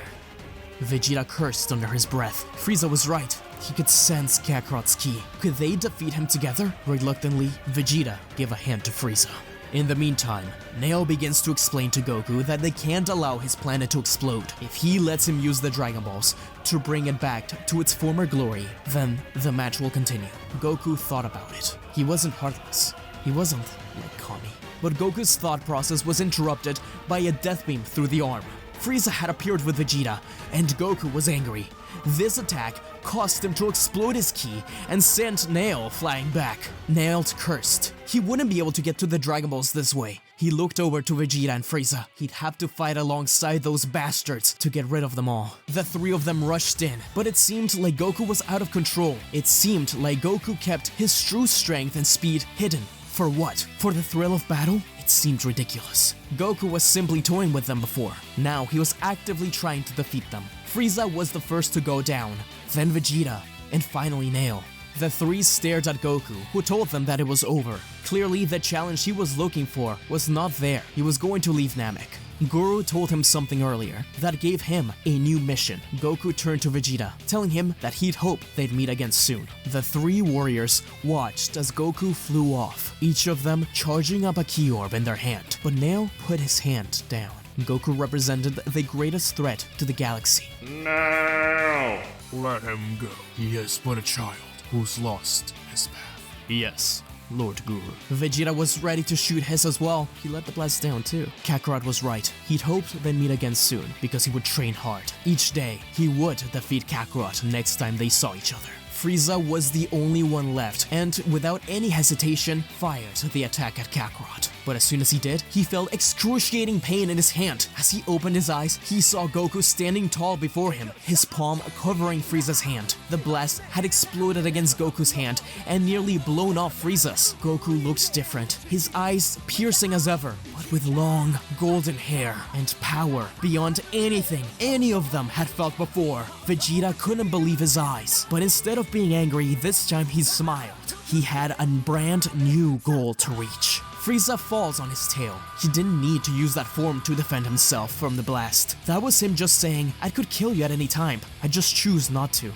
Vegeta cursed under his breath. Frieza was right. He could sense Kakarot's ki. Could they defeat him together? Reluctantly, Vegeta gave a hand to Frieza. In the meantime, Neo begins to explain to Goku that they can't allow his planet to explode. If he lets him use the Dragon Balls to bring it back to its former glory, then the match will continue. Goku thought about it. He wasn't heartless. He wasn't like Kami. But Goku's thought process was interrupted by a death beam through the arm. Frieza had appeared with Vegeta, and Goku was angry. This attack caused him to explode his ki and sent Nail flying back. Nail cursed. He wouldn't be able to get to the Dragon Balls this way. He looked over to Vegeta and Frieza. He'd have to fight alongside those bastards to get rid of them all. The three of them rushed in, but it seemed like Goku was out of control. It seemed like Goku kept his true strength and speed hidden. For what? For the thrill of battle? It seemed ridiculous. Goku was simply toying with them before. Now he was actively trying to defeat them. Frieza was the first to go down, then Vegeta, and finally Nail. The three stared at Goku, who told them that it was over. Clearly, the challenge he was looking for was not there. He was going to leave Namek. Guru told him something earlier that gave him a new mission. Goku turned to Vegeta, telling him that he'd hope they'd meet again soon. The three warriors watched as Goku flew off, each of them charging up a ki orb in their hand. But Nail put his hand down. Goku represented the greatest threat to the galaxy. No! Let him go. He is but a child who's lost his path. Yes, Lord Guru. Vegeta was ready to shoot his as well. He let the blast down too. Kakarot was right. He'd hoped they'd meet again soon because he would train hard. Each day, he would defeat Kakarot next time they saw each other. Frieza was the only one left, and without any hesitation, fired the attack at Kakarot. But as soon as he did, he felt excruciating pain in his hand. As he opened his eyes, he saw Goku standing tall before him, his palm covering Frieza's hand. The blast had exploded against Goku's hand and nearly blown off Frieza's. Goku looked different, his eyes piercing as ever, but with long, golden hair and power beyond anything any of them had felt before. Vegeta couldn't believe his eyes, but instead of being angry, this time he smiled. He had a brand new goal to reach. Frieza falls on his tail. He didn't need to use that form to defend himself from the blast. That was him just saying, I could kill you at any time, I just choose not to.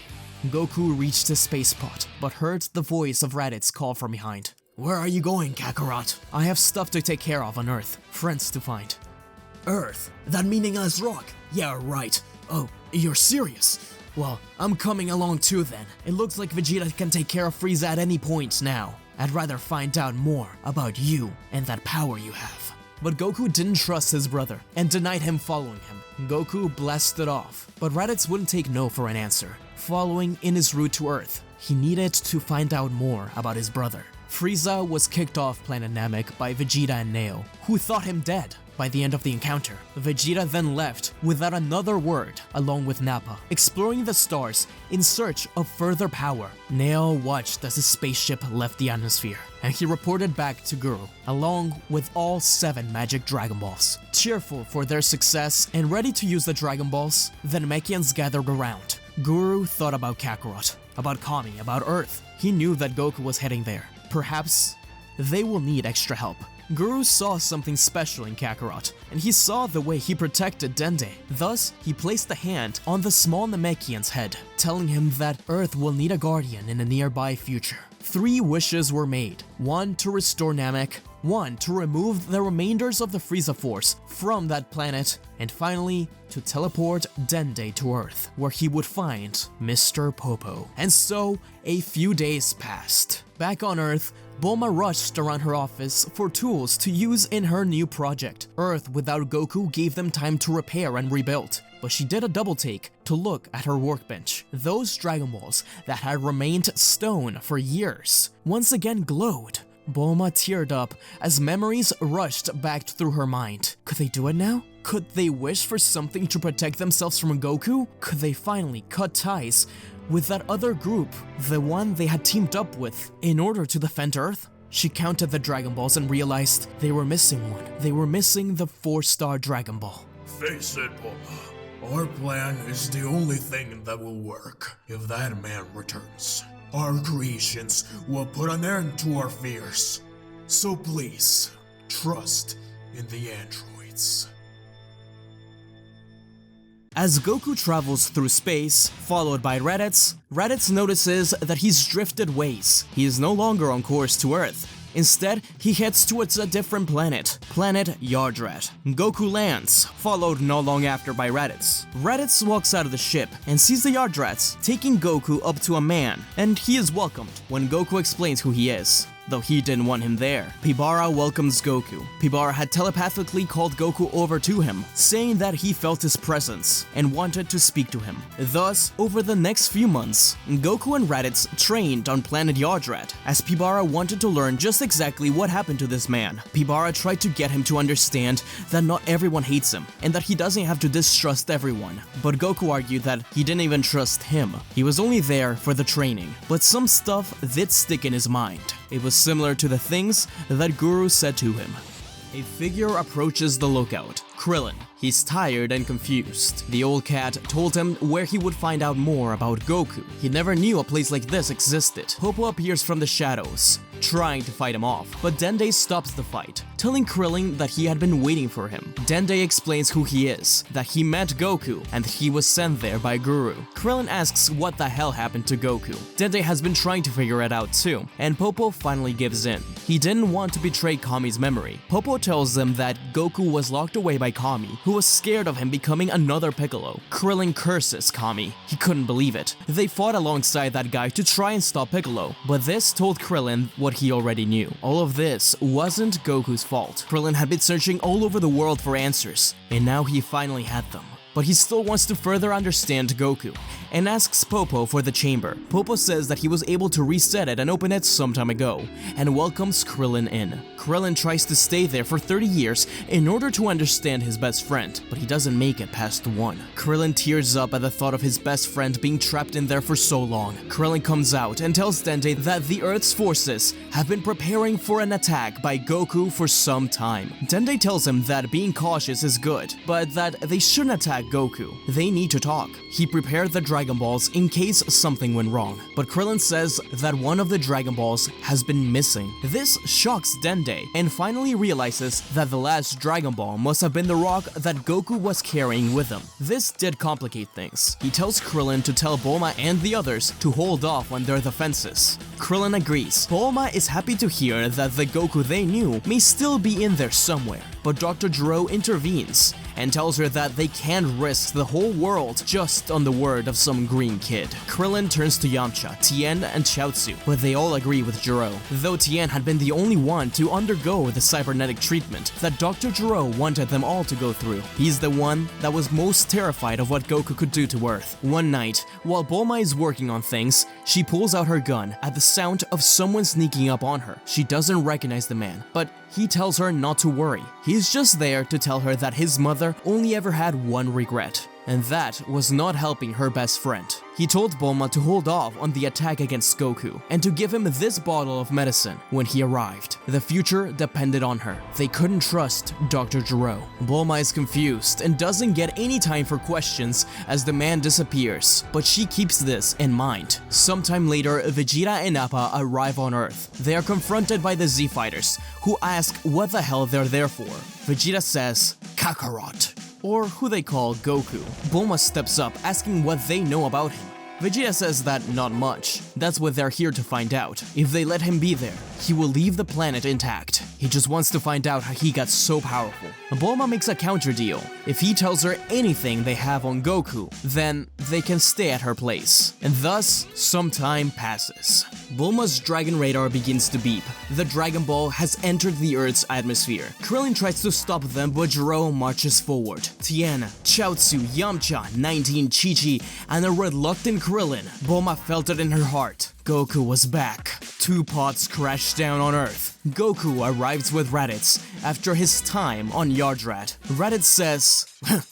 Goku reached his space pod, but heard the voice of Raditz call from behind. Where are you going, Kakarot? I have stuff to take care of on Earth, friends to find. Earth? That meaningless rock? Yeah, right. Oh, you're serious? Well, I'm coming along too then. It looks like Vegeta can take care of Frieza at any point now. I'd rather find out more about you and that power you have. But Goku didn't trust his brother and denied him following him. Goku blasted off, but Raditz wouldn't take no for an answer. Following in his route to Earth, he needed to find out more about his brother. Frieza was kicked off planet Namek by Vegeta and Neo, who thought him dead. By the end of the encounter, Vegeta then left without another word, along with Nappa, exploring the stars in search of further power. Neo watched as his spaceship left the atmosphere, and he reported back to Guru, along with all 7 magic Dragon Balls. Cheerful for their success and ready to use the Dragon Balls, the Namekians gathered around. Guru thought about Kakarot, about Kami, about Earth. He knew that Goku was heading there. Perhaps they will need extra help. Guru saw something special in Kakarot, and he saw the way he protected Dende. Thus, he placed a hand on the small Namekian's head, telling him that Earth will need a guardian in the nearby future. 3 wishes were made. 1 to restore Namek, 1 to remove the remainders of the Frieza Force from that planet, and finally to teleport Dende to Earth, where he would find Mr. Popo. And so, a few days passed. Back on Earth, Bulma rushed around her office for tools to use in her new project. Earth without Goku gave them time to repair and rebuild, but she did a double take to look at her workbench. Those Dragon Balls that had remained stone for years once again glowed. Bulma teared up as memories rushed back through her mind. Could they do it now? Could they wish for something to protect themselves from Goku? Could they finally cut ties with that other group, the one they had teamed up with, in order to defend Earth? She counted the Dragon Balls and realized they were missing one. They were missing the 4-star Dragon Ball. Face it, Bulma. Our plan is the only thing that will work if that man returns. Our creations will put an end to our fears. So please, trust in the androids. As Goku travels through space, followed by Raditz, Raditz notices that he's drifted ways. He is no longer on course to Earth. Instead, he heads towards a different planet, Planet Yardrat. Goku lands, followed not long after by Raditz. Raditz walks out of the ship and sees the Yardrats taking Goku up to a man, and he is welcomed when Goku explains who he is. Though he didn't want him there. Pibara welcomes Goku. Pibara had telepathically called Goku over to him, saying that he felt his presence and wanted to speak to him. Thus, over the next few months, Goku and Raditz trained on Planet Yardrat, as Pibara wanted to learn just exactly what happened to this man. Pibara tried to get him to understand that not everyone hates him, and that he doesn't have to distrust everyone. But Goku argued that he didn't even trust him. He was only there for the training. But some stuff did stick in his mind. It was similar to the things that Guru said to him. A figure approaches the lookout, Krillin. He's tired and confused. The old cat told him where he would find out more about Goku. He never knew a place like this existed. Popo appears from the shadows, trying to fight him off, but Dende stops the fight, telling Krillin that he had been waiting for him. Dende explains who he is, that he met Goku, and he was sent there by Guru. Krillin asks what the hell happened to Goku. Dende has been trying to figure it out too, and Popo finally gives in. He didn't want to betray Kami's memory. Popo tells them that Goku was locked away by Kami, who was scared of him becoming another Piccolo. Krillin curses Kami. He couldn't believe it. They fought alongside that guy to try and stop Piccolo, but this told Krillin what he already knew. All of this wasn't Goku's fault. Krillin had been searching all over the world for answers, and now he finally had them. But he still wants to further understand Goku, and asks Popo for the chamber. Popo says that he was able to reset it and open it some time ago, and welcomes Krillin in. Krillin tries to stay there for 30 years in order to understand his best friend, but he doesn't make it past 1. Krillin tears up at the thought of his best friend being trapped in there for so long. Krillin comes out and tells Dende that the Earth's forces have been preparing for an attack by Goku for some time. Dende tells him that being cautious is good, but that they shouldn't attack Goku. They need to talk. He prepared the Dragon Balls in case something went wrong, but Krillin says that one of the Dragon Balls has been missing. This shocks Dende, and finally realizes that the last Dragon Ball must have been the rock that Goku was carrying with him. This did complicate things. He tells Krillin to tell Bulma and the others to hold off on their defenses. Krillin agrees. Bulma is happy to hear that the Goku they knew may still be in there somewhere, but Dr. Gero intervenes and tells her that they can't risk the whole world just on the word of some green kid. Krillin turns to Yamcha, Tien, and Chaozu, but they all agree with Gero. Though Tien had been the only one to undergo the cybernetic treatment that Dr. Gero wanted them all to go through. He's the one that was most terrified of what Goku could do to Earth. One night, while Bulma is working on things, she pulls out her gun at the sound of someone sneaking up on her. She doesn't recognize the man, but he tells her not to worry. He's just there to tell her that his mother only ever had one regret, and that was not helping her best friend. He told Bulma to hold off on the attack against Goku, and to give him this bottle of medicine when he arrived. The future depended on her. They couldn't trust Dr. Gero. Bulma is confused and doesn't get any time for questions as the man disappears, but she keeps this in mind. Sometime later, Vegeta and Appa arrive on Earth. They are confronted by the Z-Fighters, who ask what the hell they're there for. Vegeta says, Kakarot, or who they call Goku. Bulma steps up, asking what they know about him. Vegeta says that not much. That's what they're here to find out. If they let him be there, he will leave the planet intact. He just wants to find out how he got so powerful. Bulma makes a counter deal. If he tells her anything they have on Goku, then they can stay at her place. And thus, some time passes. Bulma's Dragon Radar begins to beep. The Dragon Ball has entered the Earth's atmosphere. Krillin tries to stop them, but Gero marches forward. Tien, Chaozu, Yamcha, 19, Chi-Chi, and a reluctant Krillin. Bulma felt it in her heart. Goku was back. Two pods crashed down on Earth. Goku arrives with Raditz after his time on Yardrat. Raditz says,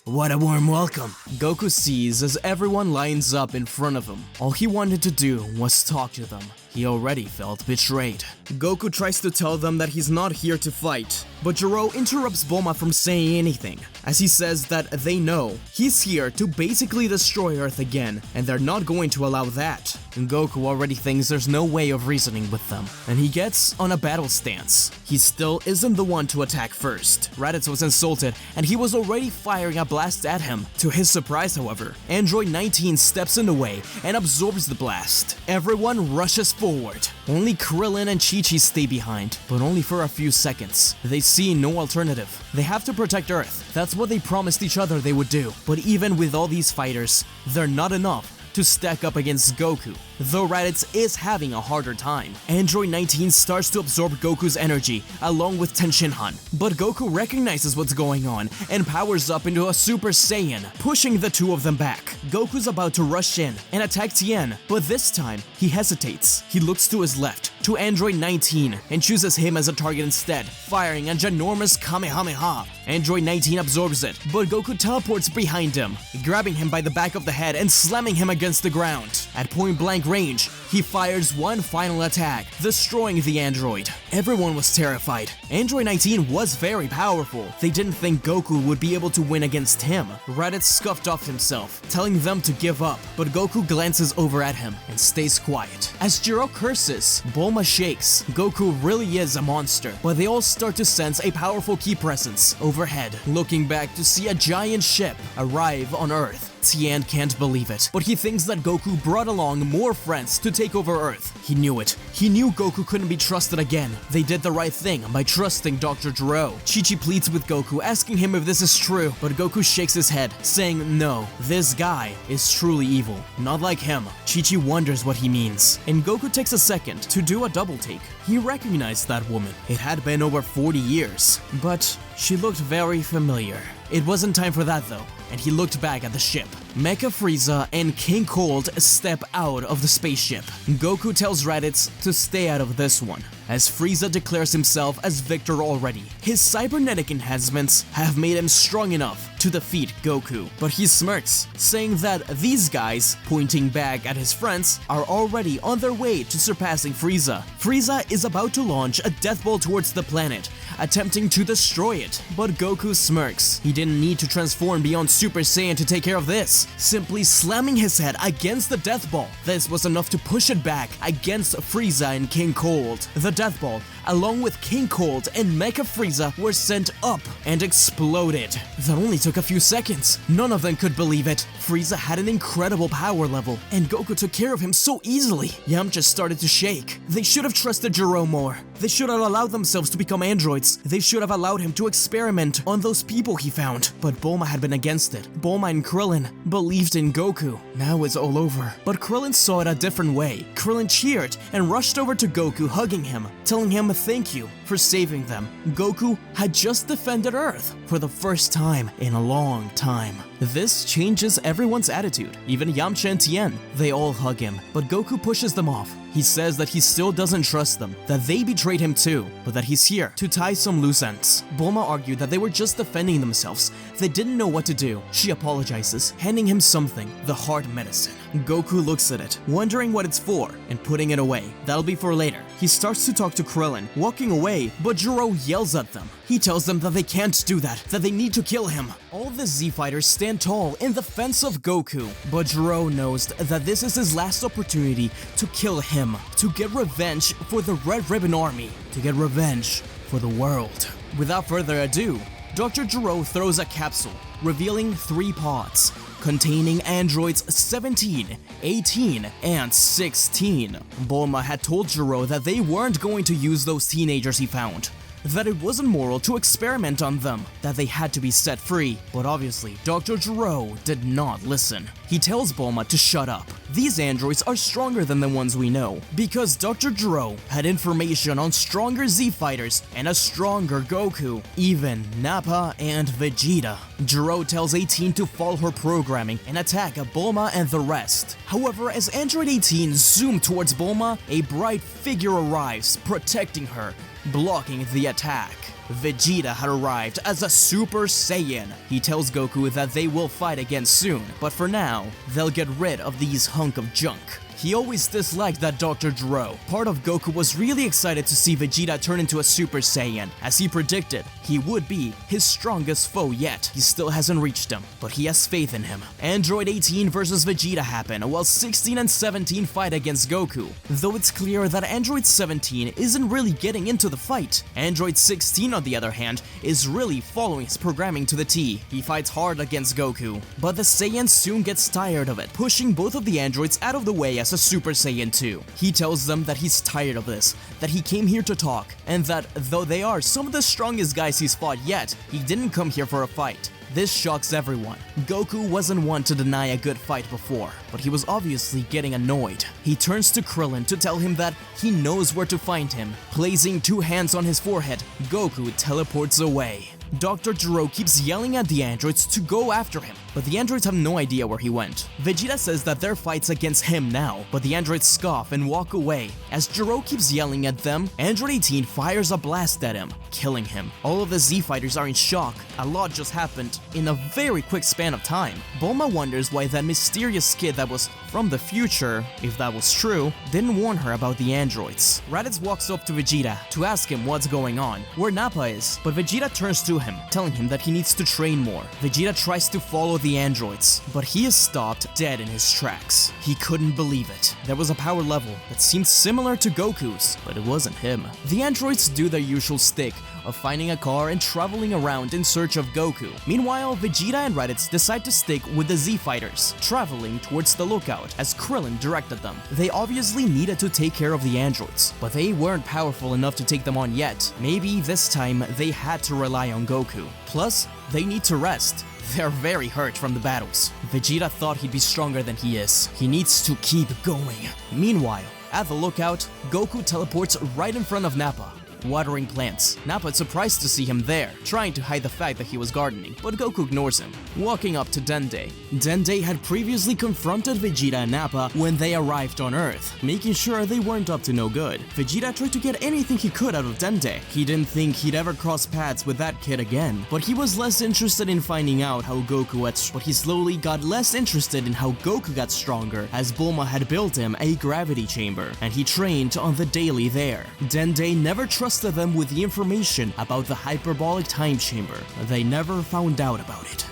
"What a warm welcome." Goku sees as everyone lines up in front of him. All he wanted to do was talk to them. He already felt betrayed. Goku tries to tell them that he's not here to fight, but Gero interrupts Bulma from saying anything, as he says that they know he's here to basically destroy Earth again, and they're not going to allow that. And Goku already thinks there's no way of reasoning with them, and he gets on a battle stance. He still isn't the one to attack first. Raditz was insulted, and he was already firing a blast at him. To his surprise, however, Android 19 steps in the way and absorbs the blast. Everyone rushes forward. Only Krillin and Chi-Chi stay behind, but only for a few seconds. They see no alternative. They have to protect Earth. That's what they promised each other they would do. But even with all these fighters, they're not enough to stack up against Goku, though Raditz is having a harder time. Android 19 starts to absorb Goku's energy, along with Tenshinhan, but Goku recognizes what's going on and powers up into a Super Saiyan, pushing the two of them back. Goku's about to rush in and attack Tien, but this time, he hesitates. He looks to his left, to Android 19, and chooses him as a target instead, firing a ginormous Kamehameha. Android 19 absorbs it, but Goku teleports behind him, grabbing him by the back of the head and slamming him against the ground. At point-blank range, he fires one final attack, destroying the android. Everyone was terrified. Android 19 was very powerful. They didn't think Goku would be able to win against him. Raditz scuffed off himself, telling them to give up, but Goku glances over at him and stays quiet. As Gero curses, Bulma shakes. Goku really is a monster, but they all start to sense a powerful key presence overhead. Looking back to see a giant ship arrive on Earth, Tien can't believe it, but he thinks that Goku brought along more friends to take over Earth. He knew it. He knew Goku couldn't be trusted again. They did the right thing by trusting Dr. Gero. Chi-Chi pleads with Goku, asking him if this is true, but Goku shakes his head, saying no, this guy is truly evil. Not like him. Chi-Chi wonders what he means, and Goku takes a second to do a double take. He recognized that woman. It had been over 40 years, but she looked very familiar. It wasn't time for that though, and he looked back at the ship. Mecha Frieza and King Cold step out of the spaceship. Goku tells Raditz to stay out of this one, as Frieza declares himself as victor already. His cybernetic enhancements have made him strong enough to defeat Goku, but he smirks, saying that these guys, pointing back at his friends, are already on their way to surpassing Frieza. Frieza is about to launch a death ball towards the planet, attempting to destroy it, but Goku smirks. He didn't need to transform beyond Super Saiyan to take care of this, simply slamming his head against the death ball. This was enough to push it back against Frieza and King Cold. The death ball, along with King Cold and Mecha Frieza, were sent up and exploded. That only took a few seconds. None of them could believe it. Frieza had an incredible power level, and Goku took care of him so easily. Yamcha started to shake. They should have trusted Gero more. They should have allowed themselves to become androids. They should have allowed him to experiment on those people he found. But Bulma had been against it. Bulma and Krillin believed in Goku. Now it's all over. But Krillin saw it a different way. Krillin cheered and rushed over to Goku, hugging him, telling him thank you for saving them. Goku had just defended Earth for the first time in a long time. This changes everyone's attitude, even Yamcha and Tien. They all hug him, but Goku pushes them off. He says that he still doesn't trust them, that they betrayed him too, but that he's here to tie some loose ends. Bulma argued that they were just defending themselves. They didn't know what to do. She apologizes, handing him something, the heart medicine. Goku looks at it, wondering what it's for, and putting it away. That'll be for later. He starts to talk to Krillin, walking away, but Gero yells at them. He tells them that they can't do that they need to kill him. All the Z-Fighters stand tall in defense of Goku, but Gero knows that this is his last opportunity to kill him, to get revenge for the Red Ribbon Army, to get revenge for the world. Without further ado, Dr. Gero throws a capsule, revealing 3 pods, containing androids 17, 18, and 16. Bulma had told Gero that they weren't going to use those teenagers he found, that it wasn't moral to experiment on them, that they had to be set free. But obviously, Dr. Gero did not listen. He tells Bulma to shut up. These androids are stronger than the ones we know, because Dr. Gero had information on stronger Z fighters and a stronger Goku, even Nappa and Vegeta. Gero tells 18 to follow her programming and attack Bulma and the rest. However, as Android 18 zoomed towards Bulma, a bright figure arrives, protecting her, blocking the attack. Vegeta had arrived as a Super Saiyan. He tells Goku that they will fight again soon, but for now, they'll get rid of these hunk of junk. He always disliked that Dr. Gero. Part of Goku was really excited to see Vegeta turn into a Super Saiyan. As he predicted, he would be his strongest foe yet. He still hasn't reached him, but he has faith in him. Android 18 versus Vegeta happen, while 16 and 17 fight against Goku. Though it's clear that Android 17 isn't really getting into the fight. Android 16, on the other hand, is really following his programming to the T. He fights hard against Goku, but the Saiyan soon gets tired of it, pushing both of the androids out of the way as a Super Saiyan 2. He tells them that he's tired of this, that he came here to talk, and that though they are some of the strongest guys he's fought yet, he didn't come here for a fight. This shocks everyone. Goku wasn't one to deny a good fight before, but he was obviously getting annoyed. He turns to Krillin to tell him that he knows where to find him. Placing 2 hands on his forehead, Goku teleports away. Dr. Gero keeps yelling at the androids to go after him, but the androids have no idea where he went. Vegeta says that their fight's against him now, but the androids scoff and walk away. As Gero keeps yelling at them, Android 18 fires a blast at him, killing him. All of the Z fighters are in shock. A lot just happened in a very quick span of time. Bulma wonders why that mysterious kid that was from the future, if that was true, didn't warn her about the androids. Raditz walks up to Vegeta to ask him what's going on, where Nappa is, but Vegeta turns to him, telling him that he needs to train more. Vegeta tries to follow the androids, but he is stopped dead in his tracks. He couldn't believe it. There was a power level that seemed similar to Goku's, but it wasn't him. The androids do their usual stick of finding a car and traveling around in search of Goku. Meanwhile, Vegeta and Raditz decide to stick with the Z fighters, traveling towards the lookout as Krillin directed them. They obviously needed to take care of the androids, but they weren't powerful enough to take them on yet. Maybe this time they had to rely on Goku. Plus, they need to rest. They're very hurt from the battles. Vegeta thought he'd be stronger than he is. He needs to keep going. Meanwhile, at the lookout, Goku teleports right in front of Nappa, watering plants. Nappa is surprised to see him there, trying to hide the fact that he was gardening, but Goku ignores him. Walking up to Dende. Dende had previously confronted Vegeta and Nappa when they arrived on Earth, making sure they weren't up to no good. Vegeta tried to get anything he could out of Dende. He didn't think he'd ever cross paths with that kid again, but he was less interested in finding out how Goku but he slowly got less interested in how Goku got stronger, as Bulma had built him a gravity chamber, and he trained on the daily there. Dende never trusted them with the information about the hyperbolic time chamber. They never found out about it.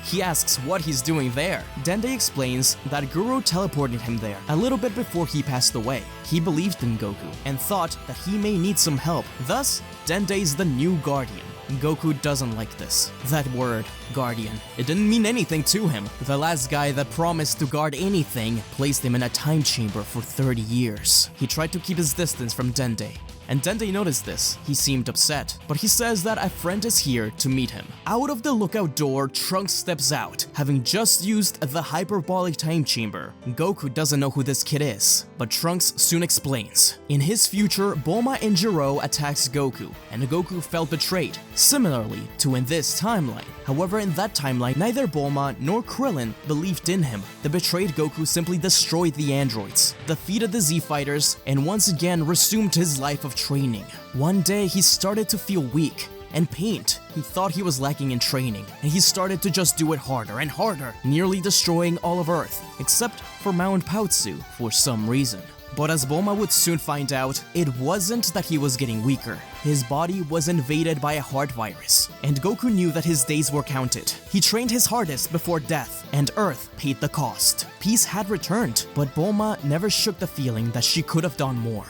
He asks what he's doing there. Dende explains that Guru teleported him there a little bit before he passed away. He believed in Goku and thought that he may need some help. Thus, Dende's the new guardian. Goku doesn't like this. That word, guardian, it didn't mean anything to him. The last guy that promised to guard anything placed him in a time chamber for 30 years. He tried to keep his distance from Dende, and Dende noticed this. He seemed upset, but he says that a friend is here to meet him. Out of the lookout door, Trunks steps out, having just used the hyperbolic time chamber. Goku doesn't know who this kid is, but Trunks soon explains. In his future, Bulma and Gero attacks Goku, and Goku felt betrayed, similarly to in this timeline. However, in that timeline, neither Bulma nor Krillin believed in him. The betrayed Goku simply destroyed the androids, defeated the Z fighters, and once again resumed his life of training. One day, he started to feel weak and pained. He thought he was lacking in training, and he started to just do it harder and harder, nearly destroying all of Earth, except for Mount Pautsu for some reason. But as Bulma would soon find out, it wasn't that he was getting weaker. His body was invaded by a heart virus, and Goku knew that his days were counted. He trained his hardest before death, and Earth paid the cost. Peace had returned, but Bulma never shook the feeling that she could have done more.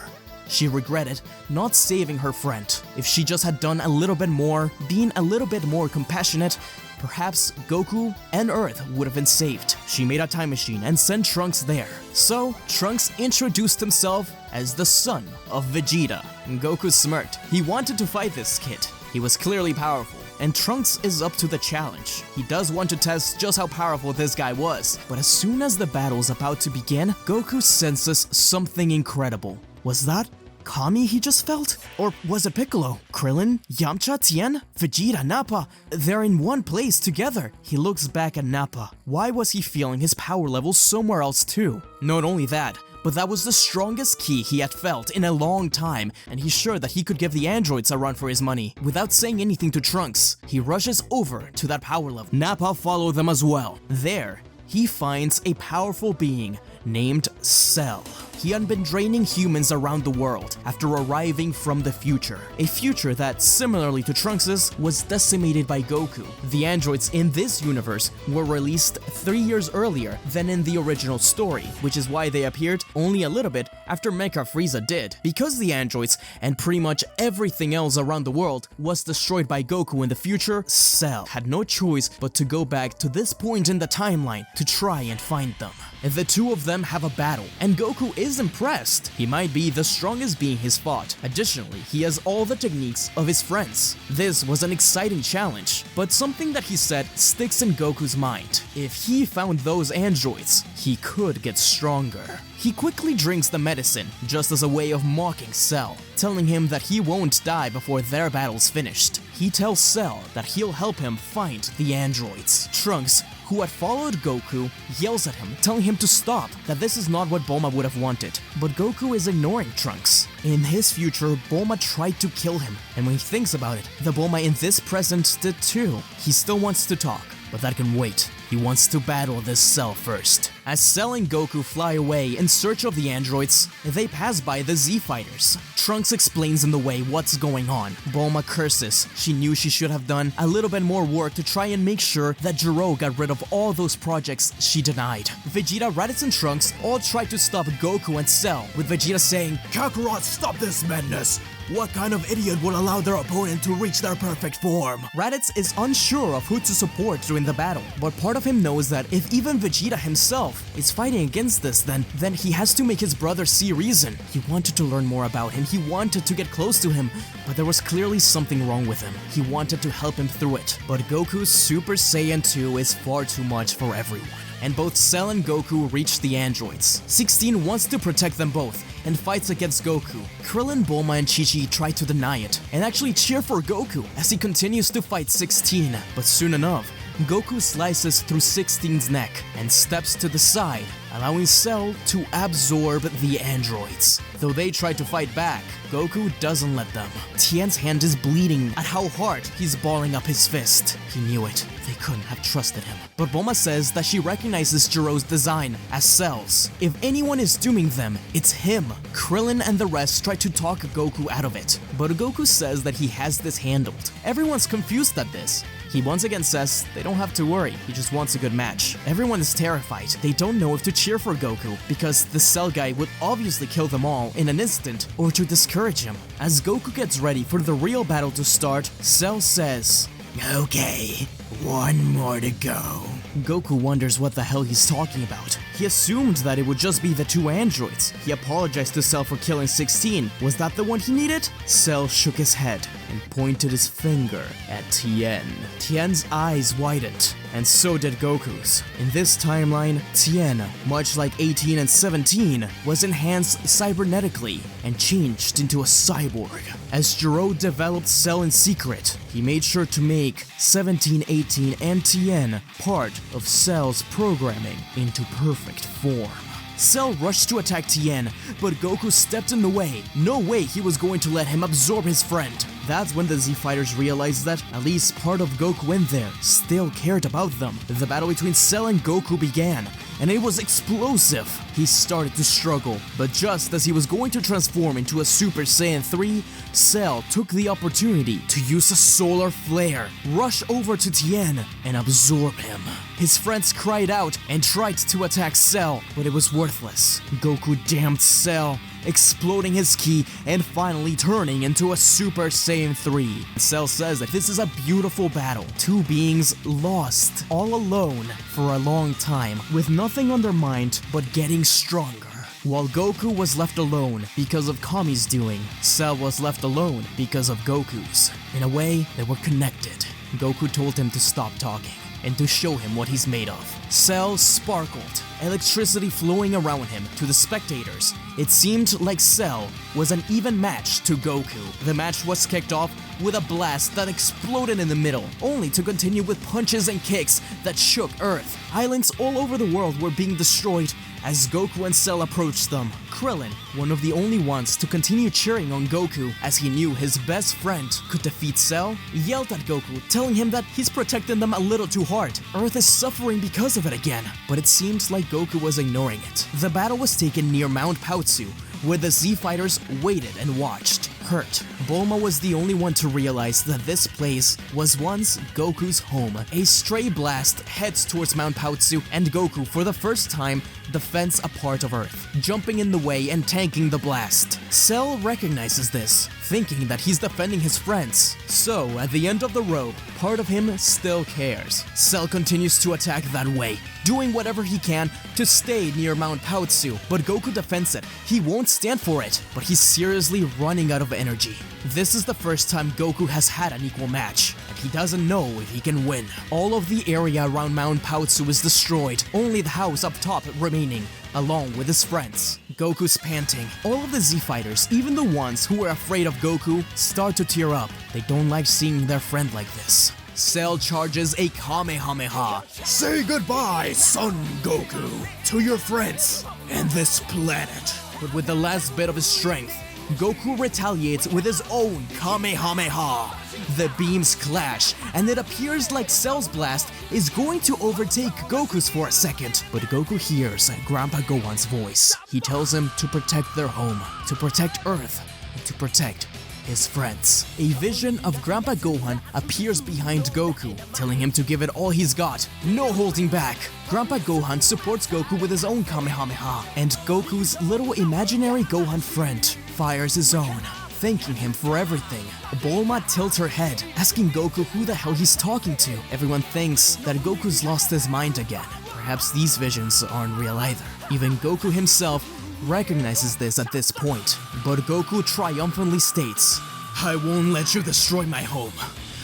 She regretted not saving her friend. If she just had done a little bit more, been a little bit more compassionate, perhaps Goku and Earth would have been saved. She made a time machine and sent Trunks there. So, Trunks introduced himself as the son of Vegeta. Goku smirked. He wanted to fight this kid. He was clearly powerful, and Trunks is up to the challenge. He does want to test just how powerful this guy was, but as soon as the battle's about to begin, Goku senses something incredible. Was that Kami he just felt? Or was it Piccolo? Krillin, Yamcha, Tien, Vegeta, Nappa, they're in one place together. He looks back at Nappa. Why was he feeling his power level somewhere else too? Not only that, but that was the strongest ki he had felt in a long time, and he's sure that he could give the androids a run for his money. Without saying anything to Trunks, he rushes over to that power level. Nappa followed them as well. There, he finds a powerful being named Cell. He had been draining humans around the world after arriving from the future. A future that, similarly to Trunks's, was decimated by Goku. The androids in this universe were released 3 years earlier than in the original story, which is why they appeared only a little bit after Mecha Frieza did. Because the androids and pretty much everything else around the world was destroyed by Goku in the future, Cell had no choice but to go back to this point in the timeline to try and find them. The two of them have a battle, and Goku is impressed. He might be the strongest being he's fought. Additionally, he has all the techniques of his friends. This was an exciting challenge, but something that he said sticks in Goku's mind. If he found those androids, he could get stronger. He quickly drinks the medicine, just as a way of mocking Cell, telling him that he won't die before their battle's finished. He tells Cell that he'll help him find the androids. Trunks, who had followed Goku, yells at him, telling him to stop, that this is not what Bulma would have wanted. But Goku is ignoring Trunks. In his future, Bulma tried to kill him, and when he thinks about it, the Bulma in this present did too. He still wants to talk, but that can wait. He wants to battle this Cell first. As Cell and Goku fly away in search of the androids, they pass by the Z Fighters. Trunks explains in the way what's going on. Bulma curses. She knew she should have done a little bit more work to try and make sure that Gero got rid of all those projects she denied. Vegeta, Raditz, and Trunks all try to stop Goku and Cell, with Vegeta saying, Kakarot, stop this madness! What kind of idiot would allow their opponent to reach their perfect form? Raditz is unsure of who to support during the battle, but part of him knows that if even Vegeta himself is fighting against this, then he has to make his brother see reason. He wanted to learn more about him, he wanted to get close to him, but there was clearly something wrong with him. He wanted to help him through it, but Goku's Super Saiyan 2 is far too much for everyone. And both Cell and Goku reach the androids. 16 wants to protect them both and fights against Goku. Krillin, Bulma, and Chi-Chi try to deny it and actually cheer for Goku as he continues to fight 16. But soon enough, Goku slices through 16's neck and steps to the side, allowing Cell to absorb the androids. Though they try to fight back, Goku doesn't let them. Tien's hand is bleeding at how hard he's balling up his fist. He knew it. They couldn't have trusted him. But Bulma says that she recognizes Gero's design as Cell's. If anyone is dooming them, it's him. Krillin and the rest try to talk Goku out of it, but Goku says that he has this handled. Everyone's confused at this. He once again says they don't have to worry, he just wants a good match. Everyone is terrified. They don't know if to cheer for Goku, because the Cell guy would obviously kill them all in an instant, or to discourage him. As Goku gets ready for the real battle to start, Cell says, "Okay, one more to go." Goku wonders what the hell he's talking about. He assumed that it would just be the two androids. He apologized to Cell for killing 16. Was that the one he needed? Cell shook his head and pointed his finger at Tien. Tien's eyes widened, and so did Goku's. In this timeline, Tien, much like 18 and 17, was enhanced cybernetically and changed into a cyborg. As Gero developed Cell in secret, he made sure to make 17, 18, and Tien part of Cell's programming into perfect form. Cell rushed to attack Tien, but Goku stepped in the way. No way he was going to let him absorb his friend. That's when the Z Fighters realized that at least part of Goku in there still cared about them. The battle between Cell and Goku began, and it was explosive. He started to struggle, but just as he was going to transform into a Super Saiyan 3, Cell took the opportunity to use a solar flare, rush over to Tien, and absorb him. His friends cried out and tried to attack Cell, but it was worthless. Goku damned Cell exploding his ki and finally turning into a Super Saiyan 3. Cell says that this is a beautiful battle. Two beings lost all alone for a long time with nothing on their mind but getting stronger. While Goku was left alone because of Kami's doing, Cell was left alone because of Goku's. In a way, they were connected. Goku told him to stop talking and to show him what he's made of. Cell sparkled, electricity flowing around him. To the spectators, it seemed like Cell was an even match to Goku. The match was kicked off with a blast that exploded in the middle, only to continue with punches and kicks that shook Earth. Islands all over the world were being destroyed as Goku and Cell approached them. Krillin, one of the only ones to continue cheering on Goku as he knew his best friend could defeat Cell, yelled at Goku, telling him that he's protecting them a little too hard. Earth is suffering because of it again, but it seems like Goku was ignoring it. The battle was taken near Mount Paozu, where the Z fighters waited and watched. Hurt, Bulma was the only one to realize that this place was once Goku's home. A stray blast heads towards Mount Paozu, and Goku, for the first time, defends a part of Earth, jumping in the way and tanking the blast. Cell recognizes this, thinking that he's defending his friends. So, at the end of the rope, part of him still cares. Cell continues to attack that way, doing whatever he can to stay near Mount Paozu, but Goku defends it. He won't stand for it, but he's seriously running out of energy. This is the first time Goku has had an equal match, and he doesn't know if he can win. All of the area around Mount Paozu is destroyed, only the house up top remaining, along with his friends. Goku's panting. All of the Z fighters, even the ones who were afraid of Goku, start to tear up. They don't like seeing their friend like this. Cell charges a Kamehameha. Say goodbye, Son Goku, to your friends and this planet. But with the last bit of his strength, Goku retaliates with his own Kamehameha. The beams clash, and it appears like Cell's blast is going to overtake Goku's for a second. But Goku hears Grandpa Gohan's voice. He tells him to protect their home, to protect Earth, and to protect his friends. A vision of Grandpa Gohan appears behind Goku, telling him to give it all he's got, no holding back. Grandpa Gohan supports Goku with his own Kamehameha, and Goku's little imaginary Gohan friend fires his own, thanking him for everything. Bulma tilts her head, asking Goku who the hell he's talking to. Everyone thinks that Goku's lost his mind again. Perhaps these visions aren't real either. Even Goku himself recognizes this at this point, but Goku triumphantly states, "I won't let you destroy my home.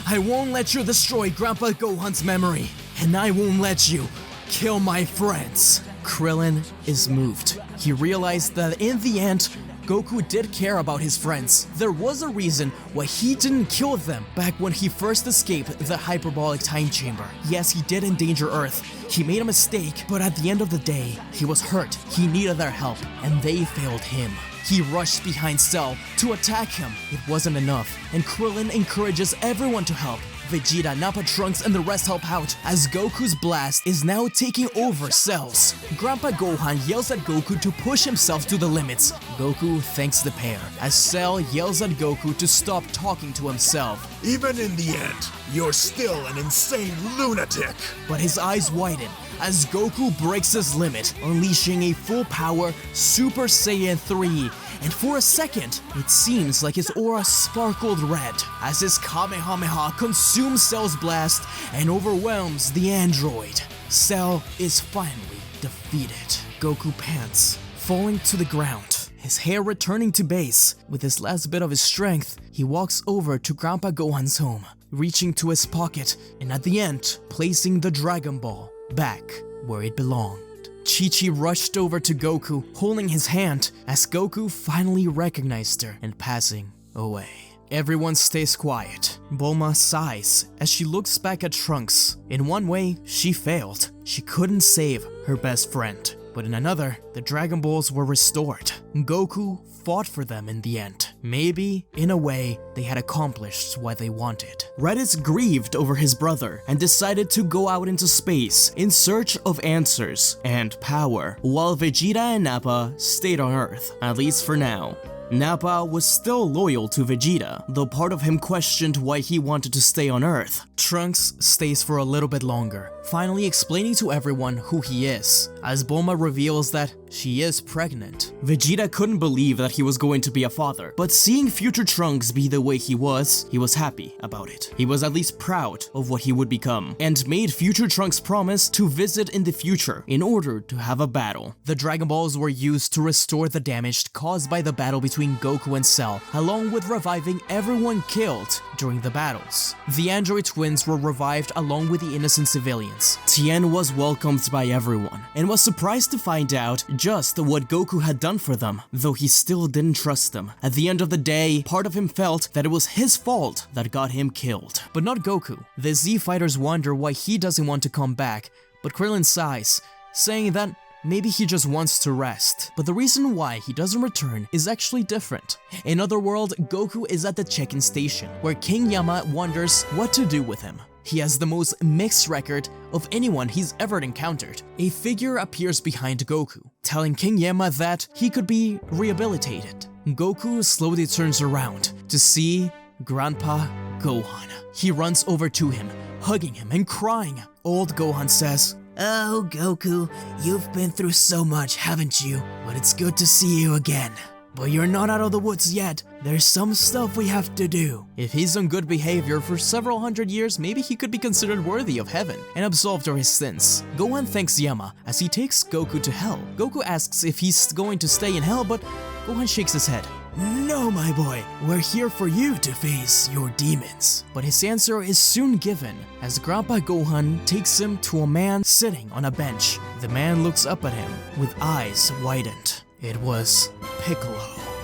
I won't let you destroy Grandpa Gohan's memory, and I won't let you kill my friends." Krillin is moved. He realized that in the end, Goku did care about his friends. There was a reason why he didn't kill them back when he first escaped the hyperbolic time chamber. Yes, he did endanger Earth. He made a mistake, but at the end of the day, he was hurt. He needed their help, and they failed him. He rushed behind Cell to attack him. It wasn't enough, and Krillin encourages everyone to help. Vegeta, Nappa Trunks, and the rest help out as Goku's blast is now taking over Cell's. Grandpa Gohan yells at Goku to push himself to the limits. Goku thanks the pair as Cell yells at Goku to stop talking to himself. Even in the end, you're still an insane lunatic. But his eyes widen as Goku breaks his limit, unleashing a full-power Super Saiyan 3. And for a second, it seems like his aura sparkled red as his Kamehameha consumes Cell's blast and overwhelms the android. Cell is finally defeated. Goku pants, falling to the ground, his hair returning to base. With his last bit of his strength, he walks over to Grandpa Gohan's home, reaching to his pocket, and at the end, placing the Dragon Ball back where it belonged. Chi-Chi rushed over to Goku, holding his hand as Goku finally recognized her and passing away. Everyone stays quiet. Bulma sighs as she looks back at Trunks. In one way, she failed. She couldn't save her best friend. But in another, the Dragon Balls were restored. Goku fought for them in the end. Maybe, in a way, they had accomplished what they wanted. Raditz grieved over his brother and decided to go out into space in search of answers and power, while Vegeta and Nappa stayed on Earth, at least for now. Nappa was still loyal to Vegeta, though part of him questioned why he wanted to stay on Earth. Trunks stays for a little bit longer, finally explaining to everyone who he is, as Bulma reveals that she is pregnant. Vegeta couldn't believe that he was going to be a father, but seeing future Trunks be the way he was happy about it. He was at least proud of what he would become, and made future Trunks promise to visit in the future in order to have a battle. The Dragon Balls were used to restore the damage caused by the battle between Goku and Cell, along with reviving everyone killed during the battles. The android twins were revived along with the innocent civilians. Tien was welcomed by everyone, and was surprised to find out just what Goku had done for them, though he still didn't trust them. At the end of the day, part of him felt that it was his fault that got him killed, but not Goku. The Z fighters wonder why he doesn't want to come back, but Krillin sighs, saying that maybe he just wants to rest. But the reason why he doesn't return is actually different. In other world, Goku is at the check-in station, where King Yama wonders what to do with him. He has the most mixed record of anyone he's ever encountered. A figure appears behind Goku, telling King Yama that he could be rehabilitated. Goku slowly turns around to see Grandpa Gohan. He runs over to him, hugging him and crying. Old Gohan says, Oh, Goku, you've been through so much, haven't you? But it's good to see you again. But you're not out of the woods yet. There's some stuff we have to do. If he's on good behavior for several hundred years, maybe he could be considered worthy of heaven and absolved of his sins. Gohan thanks Yama as he takes Goku to hell. Goku asks if he's going to stay in hell, but Gohan shakes his head. No, my boy, we're here for you to face your demons. But his answer is soon given as Grandpa Gohan takes him to a man sitting on a bench. The man looks up at him with eyes widened. It was Piccolo.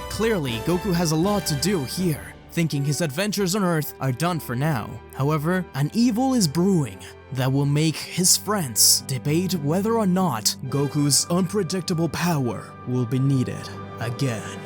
Clearly, Goku has a lot to do here, thinking his adventures on Earth are done for now. However, an evil is brewing that will make his friends debate whether or not Goku's unpredictable power will be needed again.